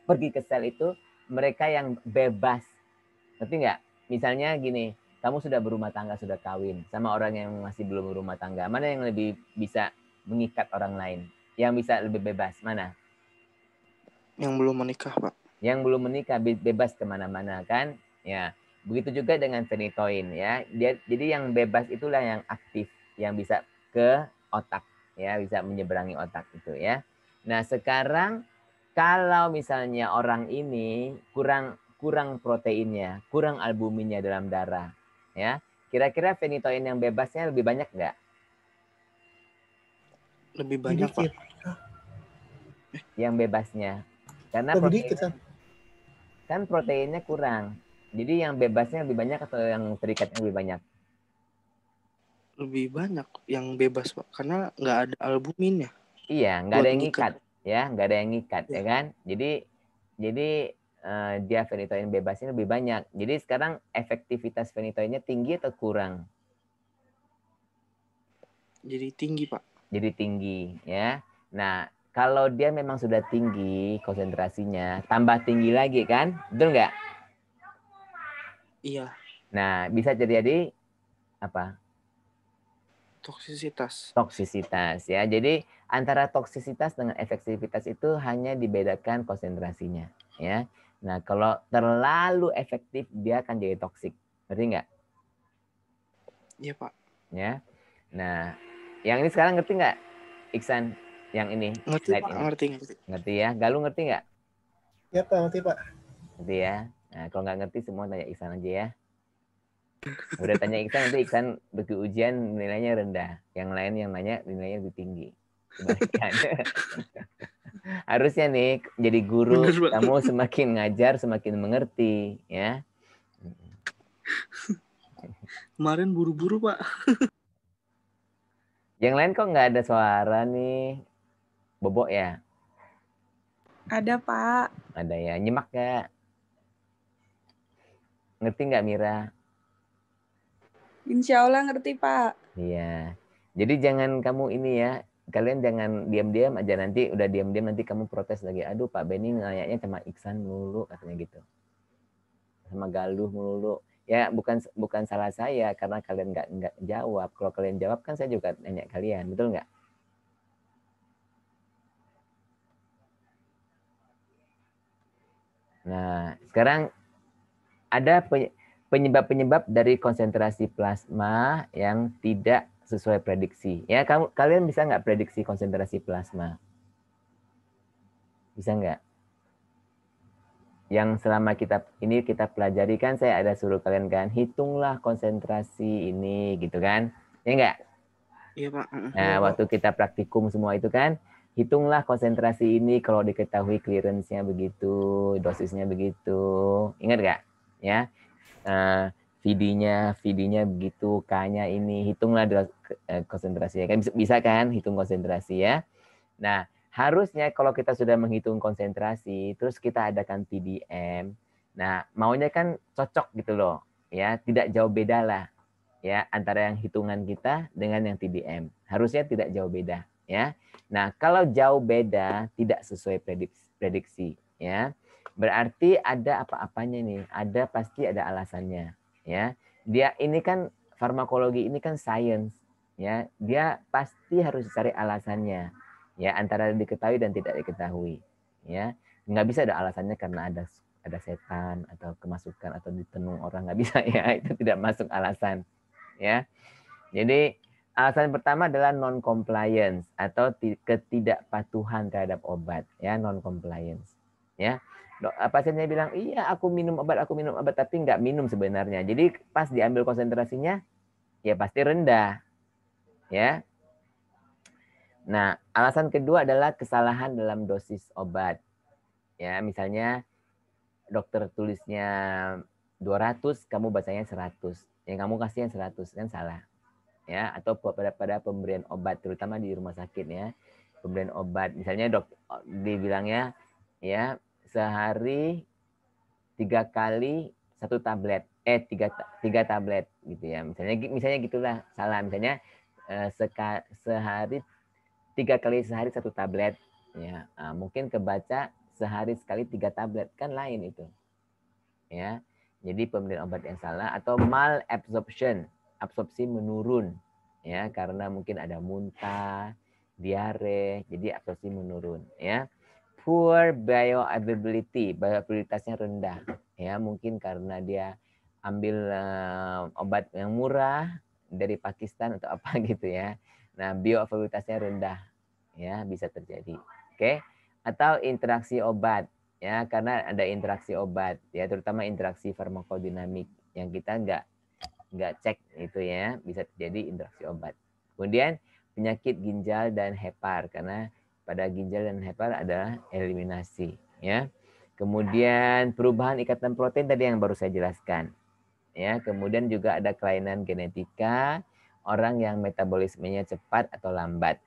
pergi ke sel itu mereka yang bebas. Ngerti nggak? Misalnya gini, kamu sudah berumah tangga, sudah kawin sama orang yang masih belum berumah tangga. Mana yang lebih bisa mengikat orang lain? Yang bisa lebih bebas, mana? Yang belum menikah, Pak. Yang belum menikah bebas kemana-mana kan? Ya, begitu juga dengan phenytoin ya. Jadi yang bebas itulah yang aktif, yang bisa ke otak ya, bisa menyeberangi otak itu ya. Nah sekarang kalau misalnya orang ini kurang proteinnya, kurang albuminnya dalam darah, ya, kira-kira phenytoin yang bebasnya lebih banyak nggak? Lebih banyak, Pak. Dikit. Yang bebasnya, karena Lebih dikit kan? kan proteinnya kurang. Jadi yang bebasnya lebih banyak atau yang terikatnya lebih banyak? Lebih banyak yang bebas, Pak. Karena nggak ada albuminnya. Iya, nggak ada yang ngikat ya, nggak ada yang ngikat ya kan. Jadi dia phenytoin bebasnya lebih banyak. Jadi sekarang efektivitas phenytoinnya tinggi atau kurang? Jadi tinggi, Pak. Jadi tinggi ya. Nah, kalau dia memang sudah tinggi konsentrasinya, tambah tinggi lagi kan? Betul nggak? Iya. Nah, bisa jadi apa? Toksisitas ya. Jadi antara toksisitas dengan efektivitas itu hanya dibedakan konsentrasinya ya. Nah, kalau terlalu efektif dia akan jadi toksik. Ngerti nggak? Iya, Pak. Ya. Nah, yang ini sekarang ngerti nggak, Iksan? Yang ini, Ngerti, slide Pak. ini. Ngerti. Ngerti ya? Galuh ngerti nggak? Ya Pak, ngerti Pak. Ngerti ya? Nah, kalau nggak ngerti semua tanya Iksan aja ya. Udah tanya Iksan, nanti Iksan begitu ujian nilainya rendah. Yang lain yang nanya nilainya lebih tinggi. Kebalikannya. Harusnya nih jadi guru, Bener, Pak. kamu semakin ngajar semakin mengerti ya. Kemarin buru-buru, Pak. Yang lain kok nggak ada suara nih? Bobok ya? Ada, Pak. Ada ya. Nyimak nggak? Ngerti nggak Mira? Insya Allah ngerti, Pak. Iya. Jadi jangan kamu ini ya. Kalian jangan diam-diam aja, nanti udah diam-diam nanti kamu protes lagi. Aduh Pak Benny nanya sama Iksan mulu katanya gitu. Sama Galuh mulu. Ya bukan salah saya karena kalian nggak jawab. Kalau kalian jawab kan saya juga nanya kalian, betul nggak? Nah, sekarang ada penyebab-penyebab dari konsentrasi plasma yang tidak sesuai prediksi. Ya, kalian bisa nggak prediksi konsentrasi plasma? Bisa nggak? Yang selama kita pelajari kan saya ada suruh kalian kan, hitunglah konsentrasi ini gitu kan. Ya enggak? Iya, Pak. Nah, waktu kita praktikum semua itu kan, hitunglah konsentrasi ini kalau diketahui clearance-nya begitu, dosisnya begitu. Ingat nggak? Ya. VD-nya begitu, K-nya ini, hitunglah konsentrasinya. Kan bisa kan hitung konsentrasi ya. Nah, harusnya kalau kita sudah menghitung konsentrasi, terus kita adakan TDM. Nah, maunya kan cocok gitu loh, ya, tidak jauh beda lah, ya, antara yang hitungan kita dengan yang TDM. Harusnya tidak jauh beda, ya. Nah, kalau jauh beda, tidak sesuai prediksi, ya. Berarti ada apa-apanya nih, pasti ada alasannya, ya. Dia ini kan farmakologi ini kan science, ya. Dia pasti harus cari alasannya. Ya, antara diketahui dan tidak diketahui, ya. Nggak bisa ada alasannya karena ada setan atau kemasukan atau ditenung orang, nggak bisa ya, itu tidak masuk alasan ya. Jadi alasan pertama adalah non compliance atau ketidakpatuhan terhadap obat ya, non compliance ya. Pasiennya bilang iya aku minum obat tapi nggak minum sebenarnya, jadi pas diambil konsentrasinya ya pasti rendah ya. Nah, alasan kedua adalah kesalahan dalam dosis obat. Ya, misalnya dokter tulisnya 200, kamu bacanya 100. yang kamu kasih yang 100 kan salah. Ya, atau pada pemberian obat terutama di rumah sakit ya. Pemberian obat misalnya dibilangnya ya sehari 3 kali 1 tablet, tiga tablet gitu ya. Misalnya gitulah salah. Misalnya sehari 3 kali sehari 1 tablet ya. Mungkin kebaca sehari sekali 3 tablet kan lain itu. Ya. Jadi pemberian obat yang salah atau malabsorption, absorpsi menurun ya karena mungkin ada muntah, diare, jadi absorpsi menurun ya. Poor bioavailability, bioavailabilitasnya rendah ya mungkin karena dia ambil obat yang murah dari Pakistan atau apa gitu ya. Nah, bioavailabilitasnya rendah ya bisa terjadi. Oke. Atau interaksi obat ya karena ada interaksi obat ya terutama interaksi farmakodinamik yang kita nggak cek itu ya bisa terjadi interaksi obat. Kemudian penyakit ginjal dan hepar karena pada ginjal dan hepar adalah eliminasi ya. Kemudian perubahan ikatan protein tadi yang baru saya jelaskan ya. Kemudian juga ada kelainan genetika orang yang metabolismenya cepat atau lambat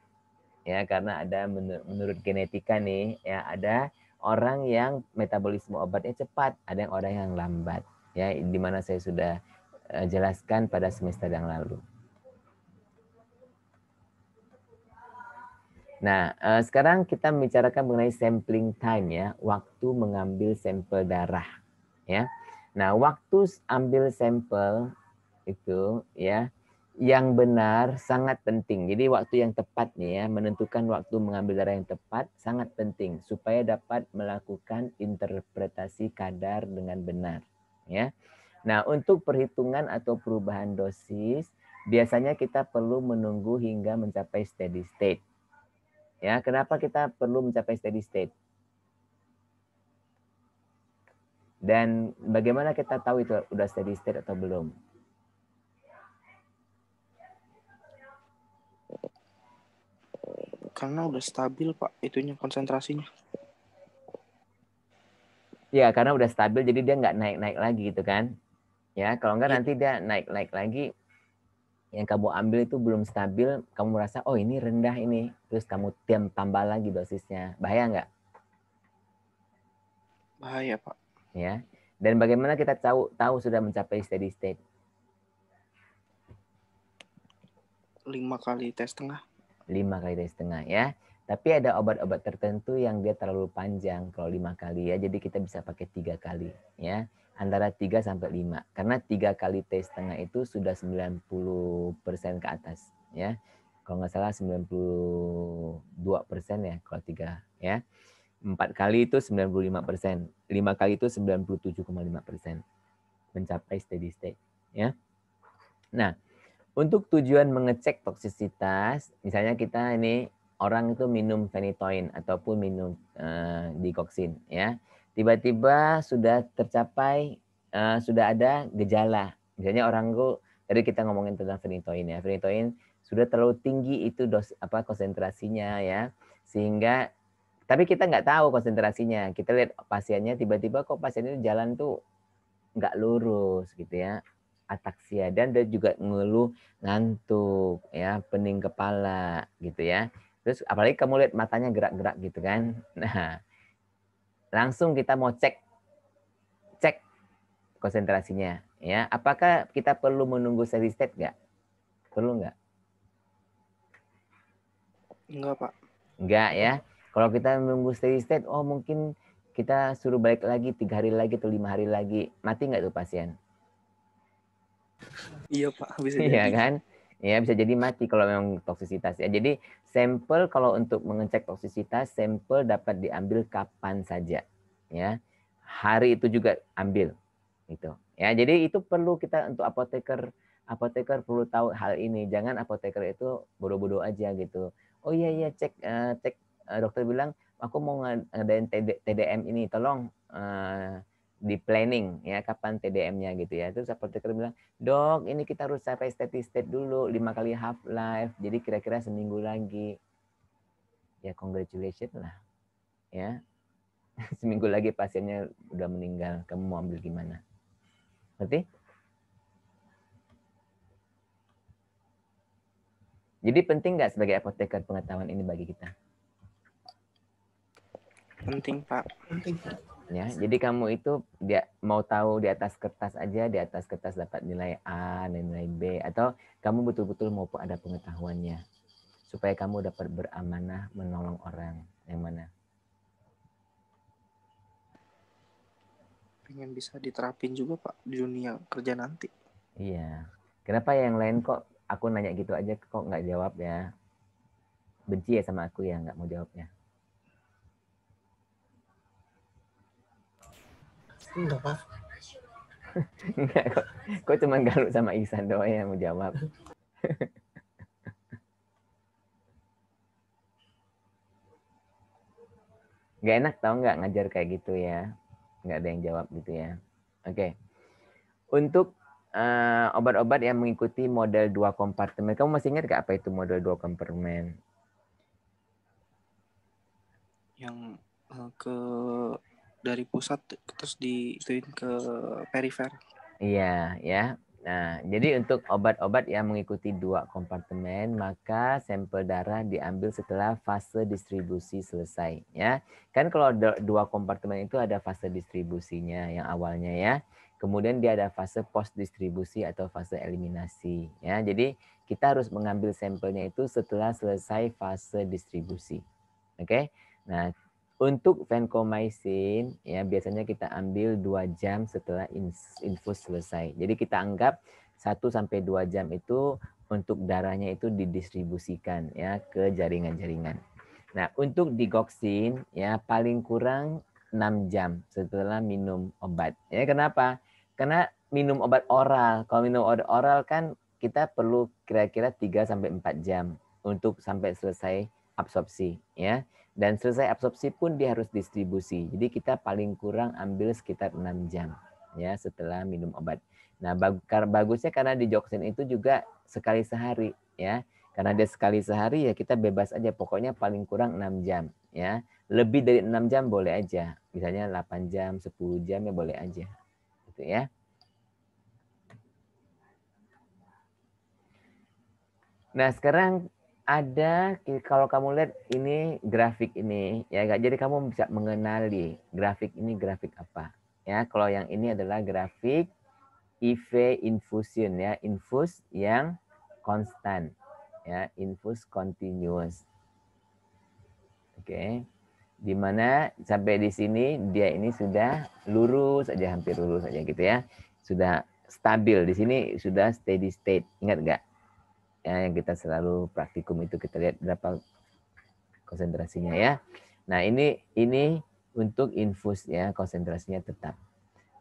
ya karena ada menurut genetika nih ya ada orang yang metabolisme obatnya cepat, ada yang orang yang lambat ya di mana saya sudah jelaskan pada semester yang lalu. Nah, sekarang kita membicarakan mengenai sampling time ya, waktu mengambil sampel darah ya. Nah, waktu ambil sampel itu ya yang benar sangat penting. Jadi waktu yang tepat nih ya, menentukan waktu mengambil darah yang tepat sangat penting supaya dapat melakukan interpretasi kadar dengan benar ya. Nah, untuk perhitungan atau perubahan dosis biasanya kita perlu menunggu hingga mencapai steady state. Ya, kenapa kita perlu mencapai steady state? Dan bagaimana kita tahu itu udah steady state atau belum? Karena udah stabil Pak, itunya konsentrasinya. Ya, karena udah stabil jadi dia nggak naik-naik lagi gitu kan. Ya, kalau nggak Iya. nanti dia naik-naik lagi. Yang kamu ambil itu belum stabil, kamu merasa, oh ini rendah ini. Terus kamu tambah lagi dosisnya. Bahaya nggak? Bahaya Pak. Ya. Dan bagaimana kita tahu sudah mencapai steady state? 5 kali tes tengah. 5 kali tes tengah ya. Tapi ada obat-obat tertentu yang dia terlalu panjang kalau 5 kali ya. Jadi kita bisa pakai 3 kali ya. Antara 3 sampai 5. Karena 3 kali tes tengah itu sudah 90% ke atas ya. Kalau nggak salah 92% ya kalau 3 ya. 4 kali itu 95%. 5 kali itu 97,5%. Mencapai steady state ya. Nah, untuk tujuan mengecek toksisitas, misalnya kita ini orang itu minum phenytoin ataupun minum digoxin ya. Tiba-tiba sudah tercapai sudah ada gejala. Misalnya orang itu tadi kita ngomongin tentang phenytoin ya. Phenytoin sudah terlalu tinggi itu konsentrasinya ya. Sehingga tapi kita nggak tahu konsentrasinya. Kita lihat pasiennya tiba-tiba kok pasien itu jalan tuh nggak lurus gitu ya. Ataksia dan dia juga ngeluh ngantuk ya, pening kepala gitu ya. Terus apalagi kamu lihat matanya gerak-gerak gitu kan. Nah, langsung kita mau cek konsentrasinya ya. Apakah kita perlu menunggu steady state nggak? Perlu nggak? Enggak Pak. Enggak ya. Kalau kita menunggu steady state, oh mungkin kita suruh balik lagi 3 hari lagi atau 5 hari lagi. Mati nggak tuh pasien? Iya Pak, bisa Iya jadi. kan? Ya bisa jadi mati kalau memang toksisitas ya. Jadi sampel kalau untuk mengecek toksisitas, sampel dapat diambil kapan saja ya. Hari itu juga ambil gitu. Ya, jadi itu perlu kita untuk apoteker perlu tahu hal ini. Jangan apoteker itu bodoh-bodoh aja gitu. Oh iya cek dokter bilang aku mau ngadain TDM ini, tolong di planning ya kapan TDM-nya gitu ya. Terus apoteker bilang, "Dok, ini kita harus sampai steady state dulu 5 kali half life. Jadi kira-kira seminggu lagi." Ya congratulations lah. Ya. Seminggu lagi pasiennya udah meninggal. Kamu mau ambil gimana? Ngerti? Jadi penting nggak sebagai apoteker pengetahuan ini bagi kita? Penting, Pak. Penting, Pak. Ya, jadi kamu itu dia mau tahu di atas kertas aja, di atas kertas dapat nilai A, nilai B, atau kamu betul-betul mau ada pengetahuannya supaya kamu dapat beramanah menolong orang. Yang mana? Pengen bisa diterapin juga, Pak, di dunia kerja nanti. Iya. Kenapa yang lain kok aku nanya gitu aja kok nggak jawab ya? Benci ya sama aku ya nggak mau jawabnya. Enggak, Pak. Enggak kok cuma Galuh sama Ihsan doang yang mau jawab. Nggak enak tau nggak ngajar kayak gitu ya. Nggak ada yang jawab gitu ya. Oke. Untuk obat-obat yang mengikuti model 2 kompartemen. Kamu masih ingat nggak apa itu model 2 kompartemen? Yang dari pusat terus diituin ke perifer. Iya, ya. Nah, jadi untuk obat-obat yang mengikuti 2 kompartemen, maka sampel darah diambil setelah fase distribusi selesai, ya. Kan kalau 2 kompartemen itu ada fase distribusinya yang awalnya ya. Kemudian dia ada fase post distribusi atau fase eliminasi, ya. Jadi kita harus mengambil sampelnya itu setelah selesai fase distribusi. Oke. Nah, untuk vancomycin ya biasanya kita ambil 2 jam setelah infus selesai. Jadi kita anggap 1 sampai 2 jam itu untuk darahnya itu didistribusikan ya ke jaringan-jaringan. Nah, untuk digoxin ya paling kurang 6 jam setelah minum obat. Ya kenapa? Karena minum obat oral. Kalau minum obat oral kan kita perlu kira-kira 3 sampai 4 jam untuk sampai selesai absorpsi ya. Dan selesai absorpsi pun dia harus distribusi. Jadi kita paling kurang ambil sekitar 6 jam ya setelah minum obat. Nah, bagusnya karena digoxin itu juga sekali sehari ya. Karena dia sekali sehari ya kita bebas aja. Pokoknya paling kurang 6 jam ya. Lebih dari 6 jam boleh aja. Misalnya 8 jam, 10 jam ya boleh aja. Gitu ya. Nah, sekarang ada kalau kamu lihat ini grafik ini ya jadi kamu bisa mengenali grafik ini grafik apa ya. Kalau yang ini adalah grafik IV infusion ya, infus yang konstan ya, infus continuous. Oke. Dimana sampai di sini dia ini sudah lurus aja, hampir lurus aja gitu ya. Sudah stabil di sini, sudah steady state. Ingat nggak? Ya, yang kita selalu praktikum itu kita lihat berapa konsentrasinya ya. Nah, ini untuk infus ya, konsentrasinya tetap.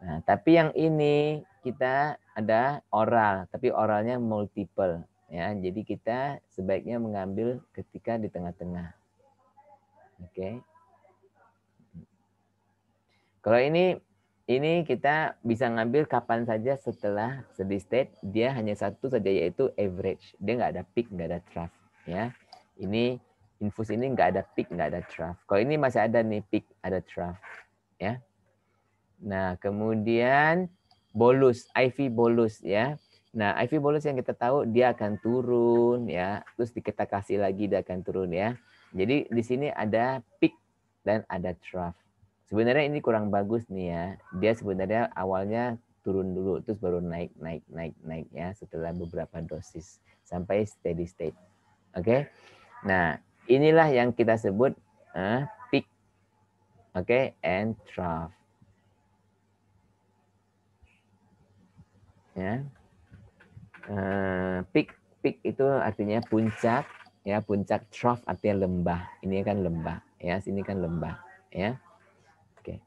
Nah, tapi yang ini kita ada oral, tapi oralnya multiple ya. Jadi kita sebaiknya mengambil ketika di tengah-tengah. Oke. Kalau ini kita bisa ngambil kapan saja setelah steady state, dia hanya satu saja yaitu average. Dia nggak ada peak, nggak ada trough ya. Ini infus ini nggak ada peak, nggak ada trough. Kalau ini masih ada nih peak, ada trough ya. Nah, kemudian bolus, IV bolus ya. Nah, IV bolus yang kita tahu dia akan turun ya, terus kita kasih lagi dia akan turun ya. Jadi di sini ada peak dan ada trough. Sebenarnya ini kurang bagus nih ya. Dia sebenarnya awalnya turun dulu, terus baru naik ya setelah beberapa dosis sampai steady state. Oke. Nah, inilah yang kita sebut peak, oke, and trough. Ya. Peak itu artinya puncak ya, puncak. Trough artinya lembah. Ini kan lembah ya, sini kan lembah ya. Oke.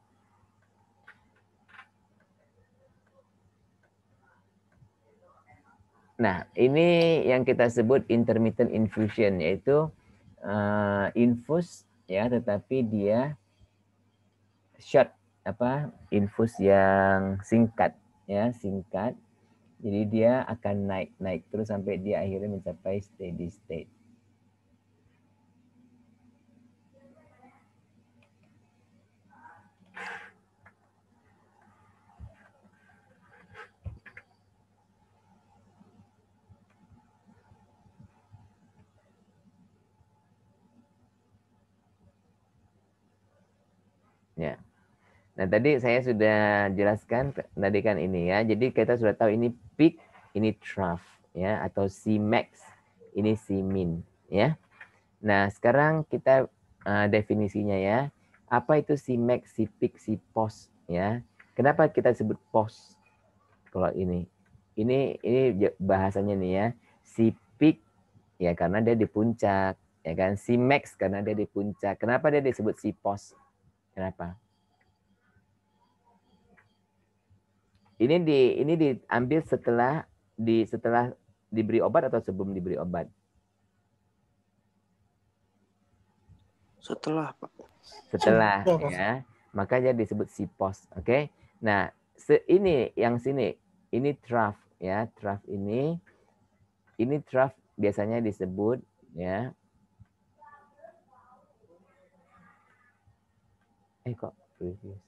Nah, ini yang kita sebut intermittent infusion, yaitu infus ya, tetapi dia short infus yang singkat ya, singkat. Jadi dia akan naik terus sampai dia akhirnya mencapai steady state. Ya. Nah, tadi saya sudah jelaskan tadi kan ini ya. Jadi kita sudah tahu ini peak, ini trough ya, atau Cmax, ini Cmin ya. Nah, sekarang kita definisinya ya. Apa itu Cmax, Cpeak, Cpos ya? Kenapa kita sebut pos? Kalau ini bahasanya nih ya. Cpeak ya karena dia di puncak, ya kan? Cmax karena dia di puncak. Kenapa dia disebut Cpos? Kenapa? Ini diambil setelah diberi obat atau sebelum diberi obat? Setelah, Pak. Setelah Setelah. ya. Makanya disebut Cpos, oke? Nah, ini yang sini, ini trough ya, trough ini trough biasanya disebut ya. Kok previous.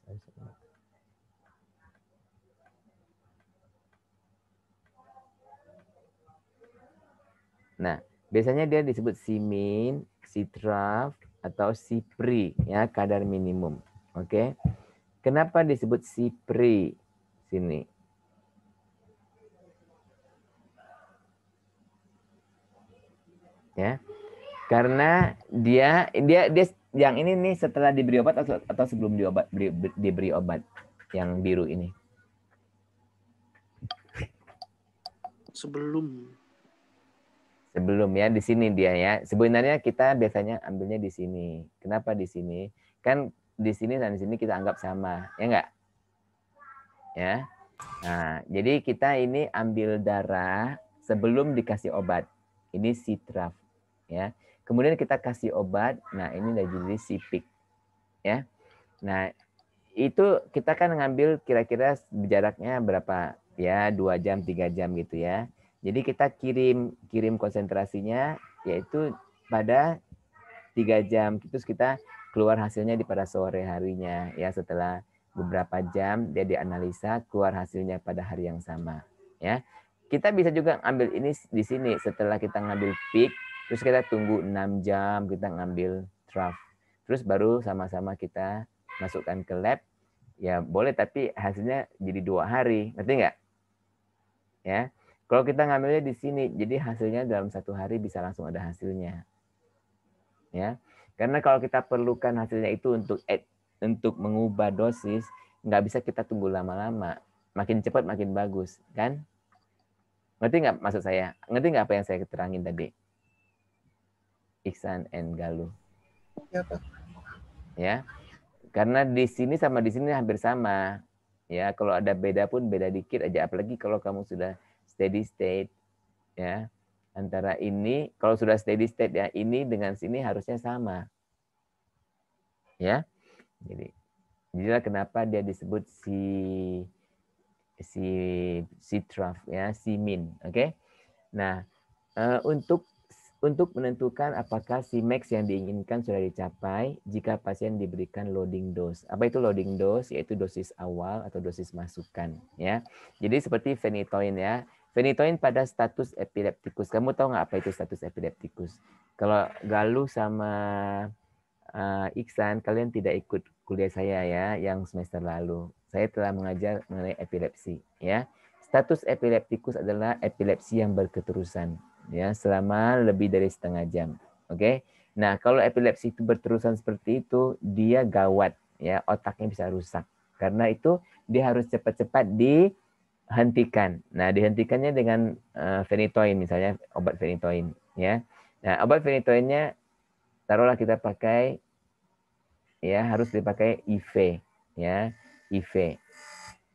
Nah, biasanya dia disebut Cmin, Ctrough, atau Cpri, ya, kadar minimum. Oke. Kenapa disebut Cpri sini? Ya. Karena dia yang ini nih setelah diberi obat atau sebelum diberi obat yang biru ini. Sebelum ya, di sini dia ya. Sebenarnya kita biasanya ambilnya di sini. Kenapa di sini? Kan di sini dan di sini kita anggap sama, ya enggak? Ya. Nah, jadi kita ini ambil darah sebelum dikasih obat. Ini Ctrough, ya. Kemudian kita kasih obat. Nah, ini udah jadi Cpeak, ya. Nah, itu kita kan ngambil kira-kira jaraknya berapa? Ya, 2 jam, 3 jam gitu ya. Jadi kita kirim konsentrasinya yaitu pada 3 jam. Terus kita keluar hasilnya di pada sore harinya ya, setelah beberapa jam dia dianalisa keluar hasilnya pada hari yang sama ya. Kita bisa juga ambil ini di sini setelah kita ngambil peak, terus kita tunggu 6 jam kita ngambil trough. Terus baru sama-sama kita masukkan ke lab. Ya boleh, tapi hasilnya jadi 2 hari. Ngerti nggak? Ya. Kalau kita ngambilnya di sini, jadi hasilnya dalam 1 hari bisa langsung ada hasilnya. Ya. Karena kalau kita perlukan hasilnya itu untuk mengubah dosis, nggak bisa kita tunggu lama-lama. Makin cepat makin bagus, kan? Ngerti nggak maksud saya? Ngerti nggak apa yang saya terangin tadi? Iksan and Galuh. Ya, Pak. Ya. Karena di sini sama di sini hampir sama. Ya, kalau ada beda pun beda dikit aja, apalagi kalau kamu sudah steady state ya. Antara ini kalau sudah steady state ya, ini dengan sini harusnya sama. Ya. Jadi inilah kenapa dia disebut si trough ya, Cmin, oke? Nah, untuk menentukan apakah Cmax yang diinginkan sudah dicapai jika pasien diberikan loading dose. Apa itu loading dose? Yaitu dosis awal atau dosis masukan ya. Jadi seperti phenytoin ya. Phenytoin pada status epileptikus. Kamu tahu nggak apa itu status epileptikus? Kalau Galuh sama Iksan, kalian tidak ikut kuliah saya ya yang semester lalu. Saya telah mengajar mengenai epilepsi ya. Status epileptikus adalah epilepsi yang berketerusan ya selama lebih dari setengah jam. Oke. Nah, kalau epilepsi itu berterusan seperti itu, dia gawat ya, otaknya bisa rusak. Karena itu dia harus cepat-cepat dihentikan. Nah, dihentikannya dengan phenytoin misalnya, obat phenytoin ya. Nah, obat phenytoinnya taruhlah kita pakai ya, harus dipakai IV ya, IV.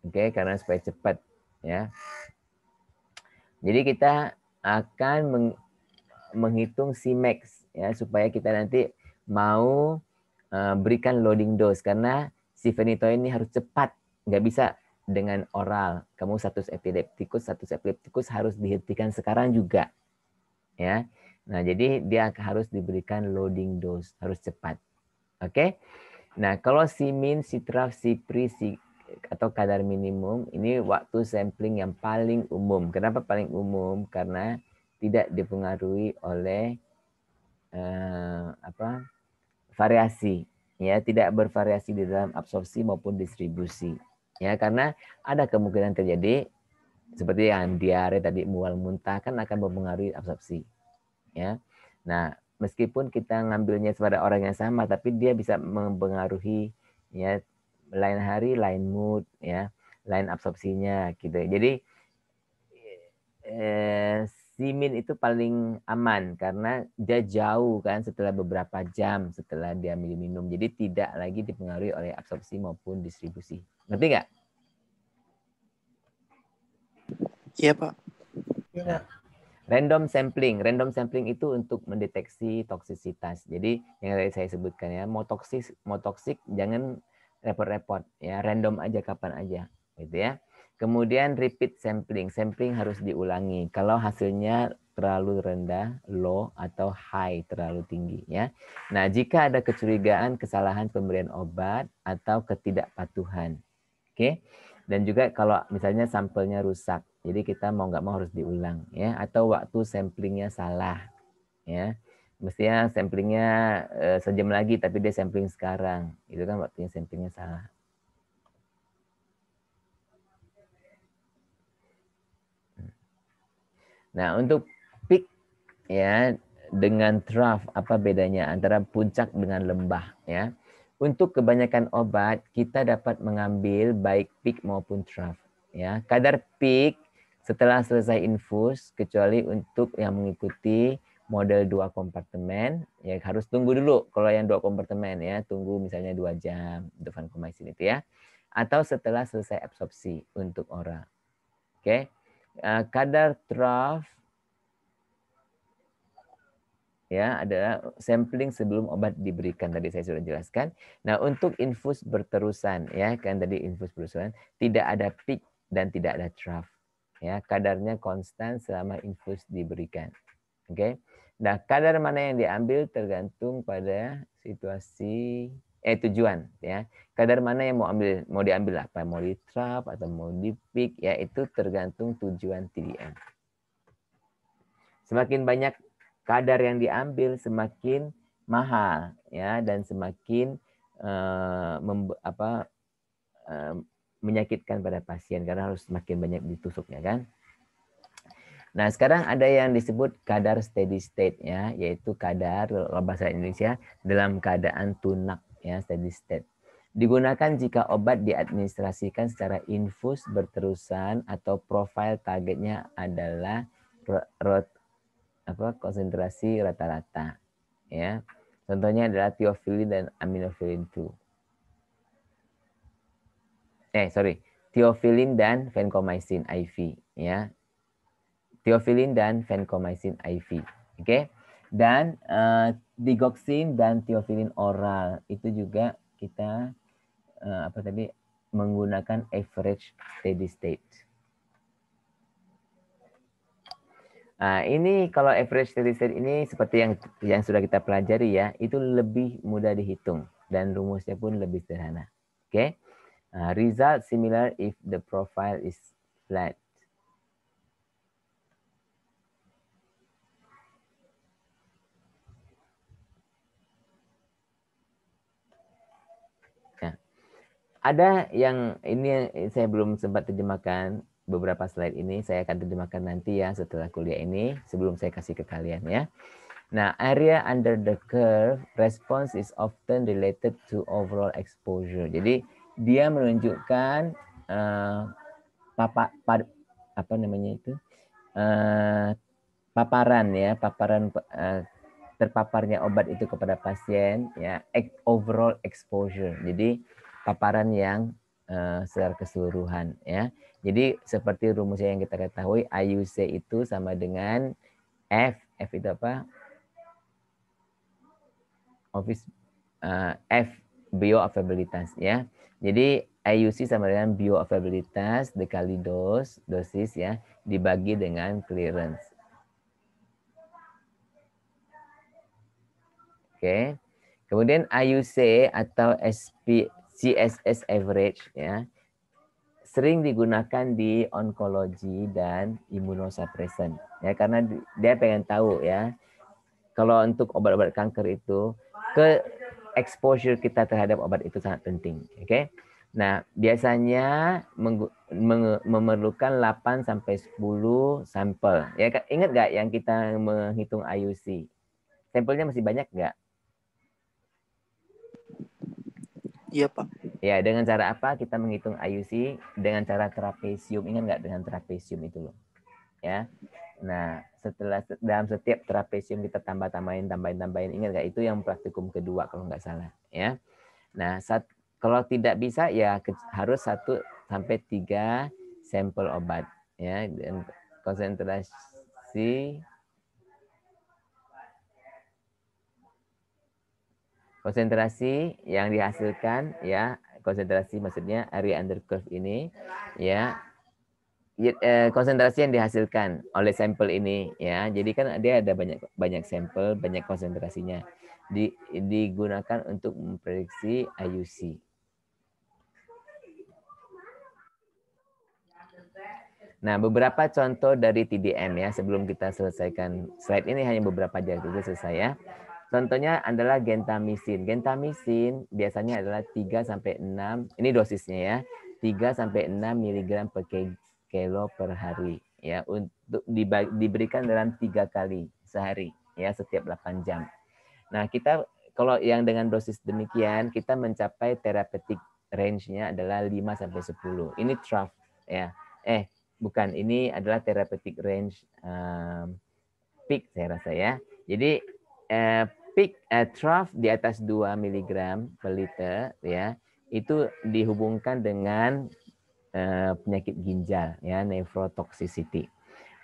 Oke, karena supaya cepat ya. Jadi kita akan menghitung Cmax ya supaya kita nanti mau berikan loading dose karena si phenytoin ini harus cepat, nggak bisa dengan oral. Kamu status epileptikus harus dihentikan sekarang juga ya. Nah, jadi dia harus diberikan loading dose, harus cepat. Oke. Nah, kalau Cmin, Ctrough, Cpri, atau kadar minimum, ini waktu sampling yang paling umum. Kenapa paling umum? Karena tidak dipengaruhi oleh variasi ya tidak bervariasi di dalam absorpsi maupun distribusi. Ya, karena ada kemungkinan terjadi seperti yang diare tadi, mual muntah kan akan mempengaruhi absorpsi. Ya. Nah, meskipun kita ngambilnya pada orang yang sama, tapi dia bisa mempengaruhi ya lain hari, lain mood, ya, lain absorpsinya gitu. Jadi simin itu paling aman karena dia jauh kan setelah beberapa jam setelah dia minum. Jadi tidak lagi dipengaruhi oleh absorpsi maupun distribusi. Ngerti nggak? Iya, Pak. Iya, Nah, Pak. random sampling itu untuk mendeteksi toksisitas. Jadi yang tadi saya sebutkan ya, mau toksik jangan repot-repot ya, random aja kapan aja gitu ya. Kemudian repeat sampling harus diulangi. Kalau hasilnya terlalu rendah, low atau high terlalu tinggi ya. Nah, jika ada kecurigaan kesalahan pemberian obat atau ketidakpatuhan. Oke. Dan juga kalau misalnya sampelnya rusak, jadi kita mau nggak mau harus diulang ya, atau waktu samplingnya salah ya. Mestinya samplingnya sejam lagi tapi dia sampling sekarang. Itu kan waktunya samplingnya salah. Nah, untuk peak ya dengan trough apa bedanya antara puncak dengan lembah ya. Untuk kebanyakan obat kita dapat mengambil baik peak maupun trough ya. Kadar peak setelah selesai infus kecuali untuk yang mengikuti model 2 kompartemen ya harus tunggu dulu kalau yang 2 kompartemen ya, tunggu misalnya 2 jam untuk vancomycin itu ya. Atau setelah selesai absorpsi untuk oral. Oke. Kadar trough ya adalah sampling sebelum obat diberikan, tadi saya sudah jelaskan. Nah, untuk infus berterusan ya kan tadi infus berterusan tidak ada peak dan tidak ada trough ya, kadarnya konstan selama infus diberikan. Oke. Nah, kadar mana yang diambil tergantung pada situasi tujuan ya. Kadar mana yang mau diambil apa? Mau di trough atau mau di peak ya, itu tergantung tujuan TDM. Semakin banyak kadar yang diambil semakin mahal ya dan semakin menyakitkan pada pasien karena harus semakin banyak ditusuknya kan. Nah, sekarang ada yang disebut kadar steady state ya, yaitu kadar bahasa Indonesia dalam keadaan tunak ya, steady state. Digunakan jika obat diadministrasikan secara infus berterusan atau profil targetnya adalah konsentrasi rata-rata ya. Contohnya adalah theophylline dan aminophylline 2. Theophylline dan vancomycin IV ya. Theophylline dan vancomycin IV. Oke. Dan digoxin dan theophylline oral itu juga kita menggunakan average steady state. Nah, ini kalau average steady state ini seperti yang sudah kita pelajari ya, itu lebih mudah dihitung dan rumusnya pun lebih sederhana. Oke. Result similar if the profile is flat. Nah, ada yang ini saya belum sempat terjemahkan beberapa slide ini, saya akan terjemahkan nanti ya setelah kuliah ini sebelum saya kasih ke kalian ya. Nah, area under the curve response is often related to overall exposure. Jadi dia menunjukkan paparan ya, terpaparnya obat itu kepada pasien ya, overall exposure. Jadi paparan yang secara keseluruhan ya. Jadi seperti rumusnya yang kita ketahui, IUC itu sama dengan F itu apa? F bioavailabilitas ya. Jadi IUC sama dengan bioavailabilitas dikali dosis ya dibagi dengan clearance. Oke. Kemudian IUC atau CSS average ya sering digunakan di onkologi dan imunosuppressant ya, karena dia pengen tahu ya kalau untuk obat-obat kanker itu exposure kita terhadap obat itu sangat penting. Oke. Nah, biasanya memerlukan 8 sampai 10 sampel. Ya, ingat nggak yang kita menghitung IUC? Sampelnya masih banyak nggak? Iya, Pak. Ya, dengan cara apa kita menghitung IUC? Dengan cara trapesium. Ingat nggak dengan trapesium itu loh? Ya. Nah, setelah dalam setiap trapesium kita tambahin. Ingat nggak? Itu yang praktikum kedua kalau nggak salah. Ya. Nah, kalau tidak bisa ya harus 1 sampai 3 sampel obat. Ya, dan konsentrasi yang dihasilkan ya, konsentrasi maksudnya area under curve ini ya, konsentrasi yang dihasilkan oleh sampel ini ya. Jadi kan dia ada banyak sampel, banyak konsentrasinya. Digunakan untuk memprediksi IUC. Nah, beberapa contoh dari TDM ya, sebelum kita selesaikan slide ini hanya beberapa aja dulu selesai ya. Contohnya adalah gentamisin. Gentamisin biasanya adalah 3 sampai 6, ini dosisnya ya. 3 sampai 6 mg per kilo per hari ya, untuk diberikan dalam 3 kali sehari ya, setiap 8 jam. Nah, kita kalau yang dengan dosis demikian kita mencapai therapeutic range-nya adalah 5 sampai 10. Ini trough ya. Bukan, ini adalah therapeutic range peak saya rasa ya. Jadi peak trough di atas 2 mg per liter ya, itu dihubungkan dengan penyakit ginjal ya, nephrotoxicity.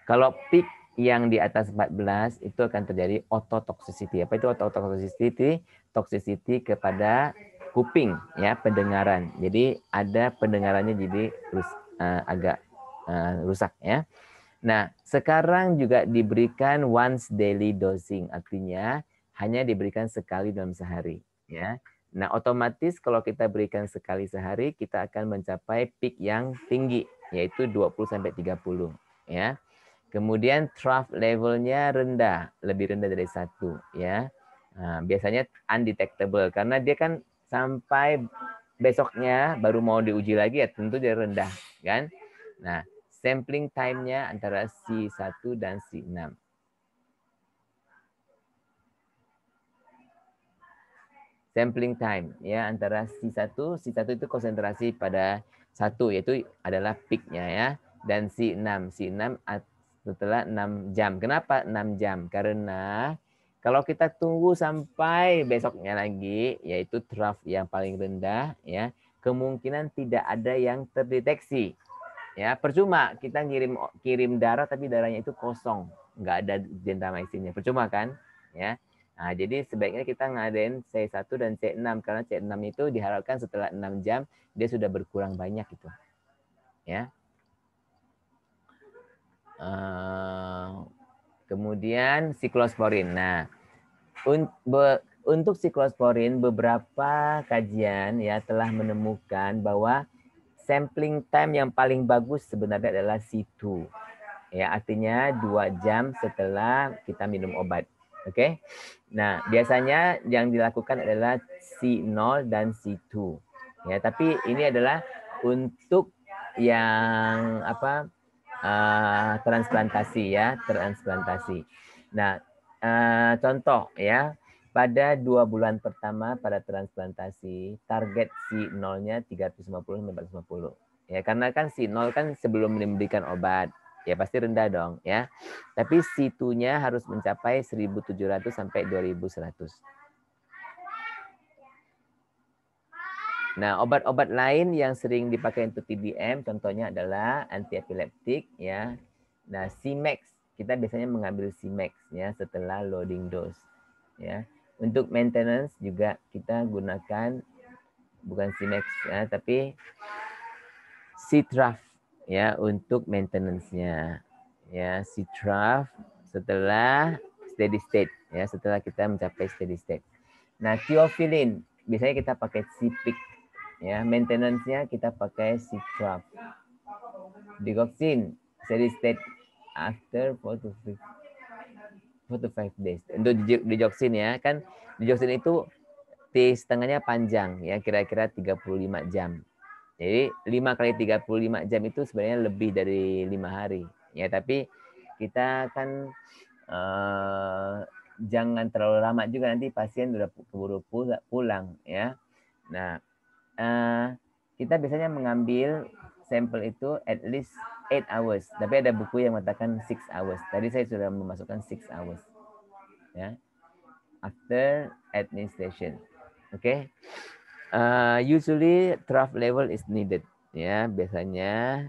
Kalau peak yang di atas 14 itu akan terjadi ototoxicity. Apa itu ototoxicity? Toxicity kepada kuping ya, pendengaran. Jadi ada pendengarannya jadi agak rusak ya. Nah, sekarang juga diberikan once daily dosing, artinya hanya diberikan sekali dalam sehari ya. Nah, otomatis kalau kita berikan sekali sehari, kita akan mencapai peak yang tinggi, yaitu 20 sampai 30 ya. Kemudian trough levelnya rendah, lebih rendah dari 1 ya. Nah, biasanya undetectable karena dia kan sampai besoknya baru mau diuji lagi ya, tentu dia rendah kan. Nah, sampling time-nya antara C1 dan C6. Sampling time ya antara C1 itu konsentrasi pada 1 yaitu adalah peak-nya ya, dan C6 setelah 6 jam. Kenapa 6 jam? Karena kalau kita tunggu sampai besoknya lagi, yaitu trough yang paling rendah ya, kemungkinan tidak ada yang terdeteksi. Ya, percuma kita kirim darah tapi darahnya itu kosong, nggak ada gentamisinnya. Percuma kan? Ya. Nah, jadi sebaiknya kita ngadain C1 dan C6 karena C6 itu diharapkan setelah 6 jam dia sudah berkurang banyak gitu. Ya. Kemudian siklosporin. Nah, untuk siklosporin beberapa kajian ya telah menemukan bahwa sampling time yang paling bagus sebenarnya adalah C2. Ya, artinya 2 jam setelah kita minum obat. Oke. Nah, biasanya yang dilakukan adalah C0 dan C2. Ya, tapi ini adalah untuk yang transplantasi ya, transplantasi. Nah, contoh ya, pada 2 bulan pertama pada transplantasi, target C0-nya 350-450. Ya, karena kan C0 kan sebelum memberikan obat, ya pasti rendah dong ya. Tapi C2-nya harus mencapai 1.700 sampai 2.100. Nah, obat-obat lain yang sering dipakai untuk TDM contohnya adalah antiepileptik ya. Nah, C-Max, kita biasanya mengambil C-Max ya setelah loading dose ya. Untuk maintenance juga kita gunakan bukan C-Max ya, tapi C-Trough ya untuk maintenance-nya. Ya, C-Trough setelah steady state ya, setelah kita mencapai steady state. Nah, Theophylline biasanya kita pakai C-Peak ya, maintenance-nya kita pakai C-Trough. Digoxin steady state after 4 to 5 days. Untuk digoxin ya, kan digoxin itu T-setengahnya panjang ya, kira-kira 35 jam. Jadi 5 kali 35 jam itu sebenarnya lebih dari 5 hari. Ya, tapi kita kan jangan terlalu lama juga, nanti pasien udah keburu pulang ya. Nah, kita biasanya mengambil sampel itu at least 8 hours. Tapi ada buku yang mengatakan 6 hours. Tadi saya sudah memasukkan 6 hours. Ya. After administration. Oke. Usually trough level is needed. Ya, biasanya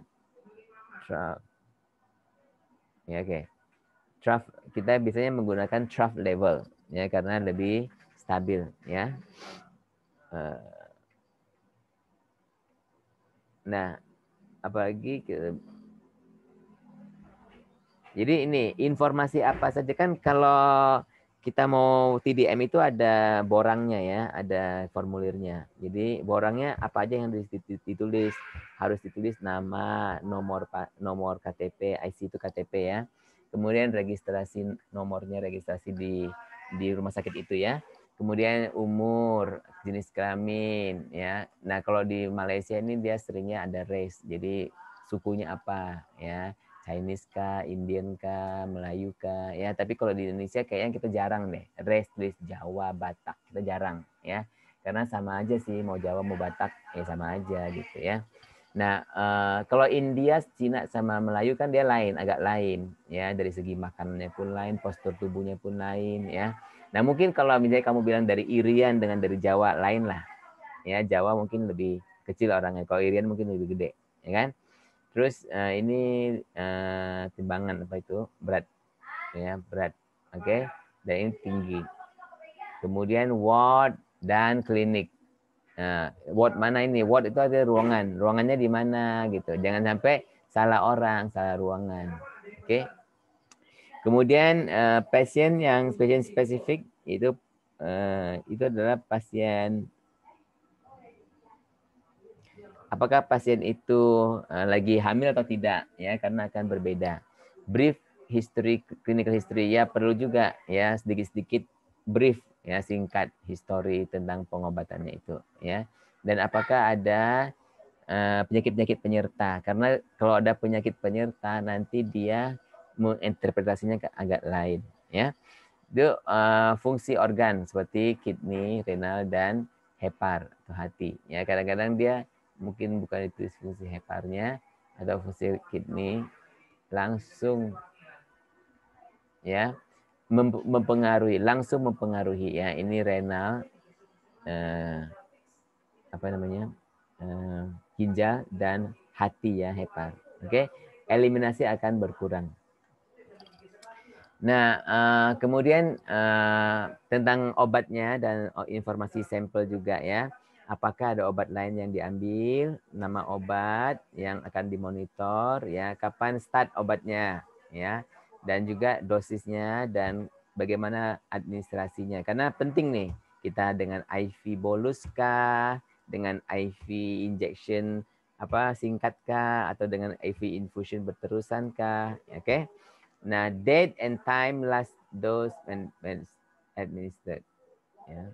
trough. Ya, oke. Trough, kita biasanya menggunakan trough level ya, karena lebih stabil ya. Nah, apalagi jadi ini informasi apa saja kan, kalau kita mau TDM itu ada borangnya ya, ada formulirnya. Jadi borangnya apa aja yang ditulis, harus ditulis nama, nomor KTP, IC itu KTP ya. Kemudian registrasi nomornya, registrasi di rumah sakit itu ya. Kemudian umur, jenis kelamin ya. Nah, kalau di Malaysia ini dia seringnya ada race. Jadi sukunya apa ya. Chinese kah, Indian kah, Melayu kah, ya. Tapi kalau di Indonesia kayaknya kita jarang deh, race list Jawa, Batak, kita jarang ya, karena sama aja sih, mau Jawa mau Batak ya sama aja gitu ya. Nah, kalau India, Cina sama Melayu kan dia lain, agak lain ya, dari segi makanannya pun lain, postur tubuhnya pun lain ya. Nah, mungkin kalau misalnya kamu bilang dari Irian dengan dari Jawa lain lah ya, Jawa mungkin lebih kecil orangnya, kalau Irian mungkin lebih gede ya kan. Terus ini timbangan apa itu, berat ya, berat, oke. Dan ini tinggi. Kemudian ward dan klinik. Ward mana ini? Ward itu ada ruangan, ruangannya di mana gitu. Jangan sampai salah orang, salah ruangan, oke. Kemudian pasien yang spesifik itu adalah pasien. Apakah pasien itu lagi hamil atau tidak ya, karena akan berbeda. Brief history, clinical history ya perlu juga ya, sedikit-sedikit brief ya, singkat history tentang pengobatannya itu ya. Dan apakah ada penyakit-penyakit penyerta, karena kalau ada penyakit penyerta nanti dia menginterpretasinya agak lain ya. Itu fungsi organ seperti kidney, renal dan hepar atau hati ya. Kadang-kadang dia mungkin bukan itu fungsi heparnya atau fungsi kidney, langsung ya langsung mempengaruhi ya, ini renal apa namanya, ginjal dan hati ya, hepar. Oke, eliminasi akan berkurang. Nah, kemudian tentang obatnya dan informasi sampel juga ya. Apakah ada obat lain yang diambil, nama obat yang akan dimonitor, ya, kapan start obatnya, ya, dan juga dosisnya dan bagaimana administrasinya. Karena penting nih, kita dengan IV bolus kah, dengan IV injection apa singkatkah, atau dengan IV infusion berterusan kah, oke? Okay? Nah, date and time last dose when administered. Ya.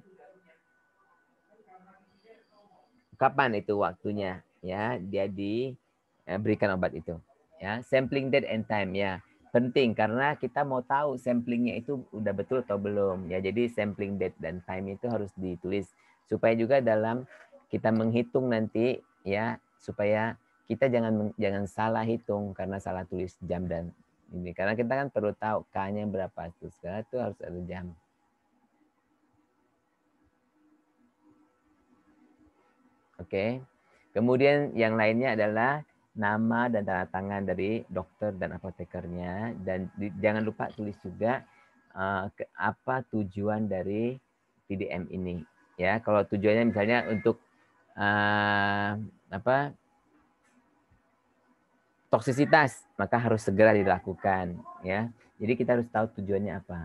Kapan itu waktunya? Ya, dia diberikan obat itu. Ya, sampling date and time ya penting, karena kita mau tahu samplingnya itu udah betul atau belum. Ya, jadi sampling date dan time itu harus ditulis supaya juga dalam kita menghitung nanti ya, supaya kita jangan salah hitung karena salah tulis jam dan ini, karena kita kan perlu tahu K-nya berapa, itu segala itu harus ada jam. Oke. Kemudian yang lainnya adalah nama dan tanda tangan dari dokter dan apotekernya, dan jangan lupa tulis juga apa tujuan dari TDM ini. Ya, kalau tujuannya misalnya untuk apa, toksisitas, maka harus segera dilakukan ya. Jadi kita harus tahu tujuannya apa.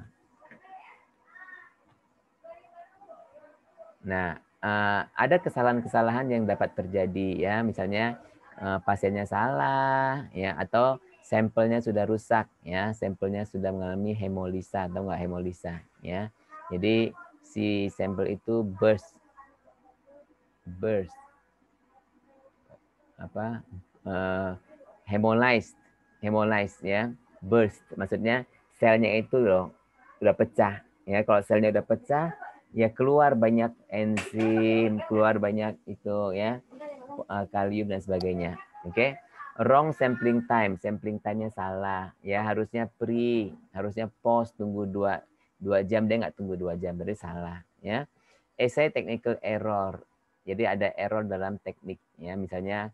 Nah, ada kesalahan-kesalahan yang dapat terjadi ya, misalnya pasiennya salah ya, atau sampelnya sudah rusak ya, sampelnya sudah mengalami hemolisa atau enggak hemolisa ya. Jadi si sampel itu burst apa hemolyzed ya, burst maksudnya selnya itu loh udah pecah ya. Kalau selnya udah pecah ya keluar banyak enzim, keluar banyak itu ya kalium dan sebagainya. Oke. Wrong sampling time-nya salah ya, harusnya harusnya post tunggu 2 jam, dia nggak tunggu 2 jam, berarti salah ya. Essay technical error, jadi ada error dalam teknik ya, misalnya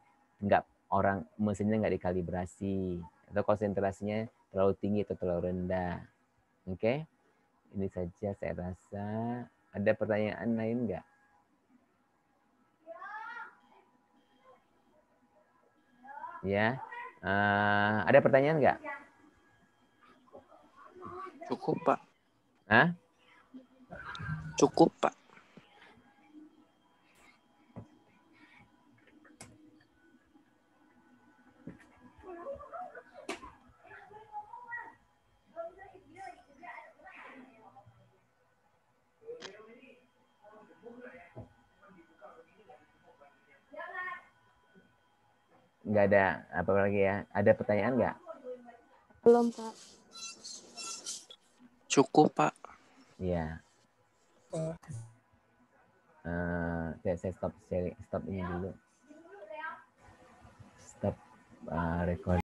mesinnya nggak dikalibrasi atau konsentrasinya terlalu tinggi atau terlalu rendah. Oke, ini saja saya rasa. Ada pertanyaan lain nggak? Ya, ada pertanyaan nggak? Cukup, Pak. Hah? Cukup, Pak. Nggak ada apa lagi ya? Ada pertanyaan nggak? Belum, Pak. Cukup, Pak. Iya. Saya stop ini dulu. Stop record.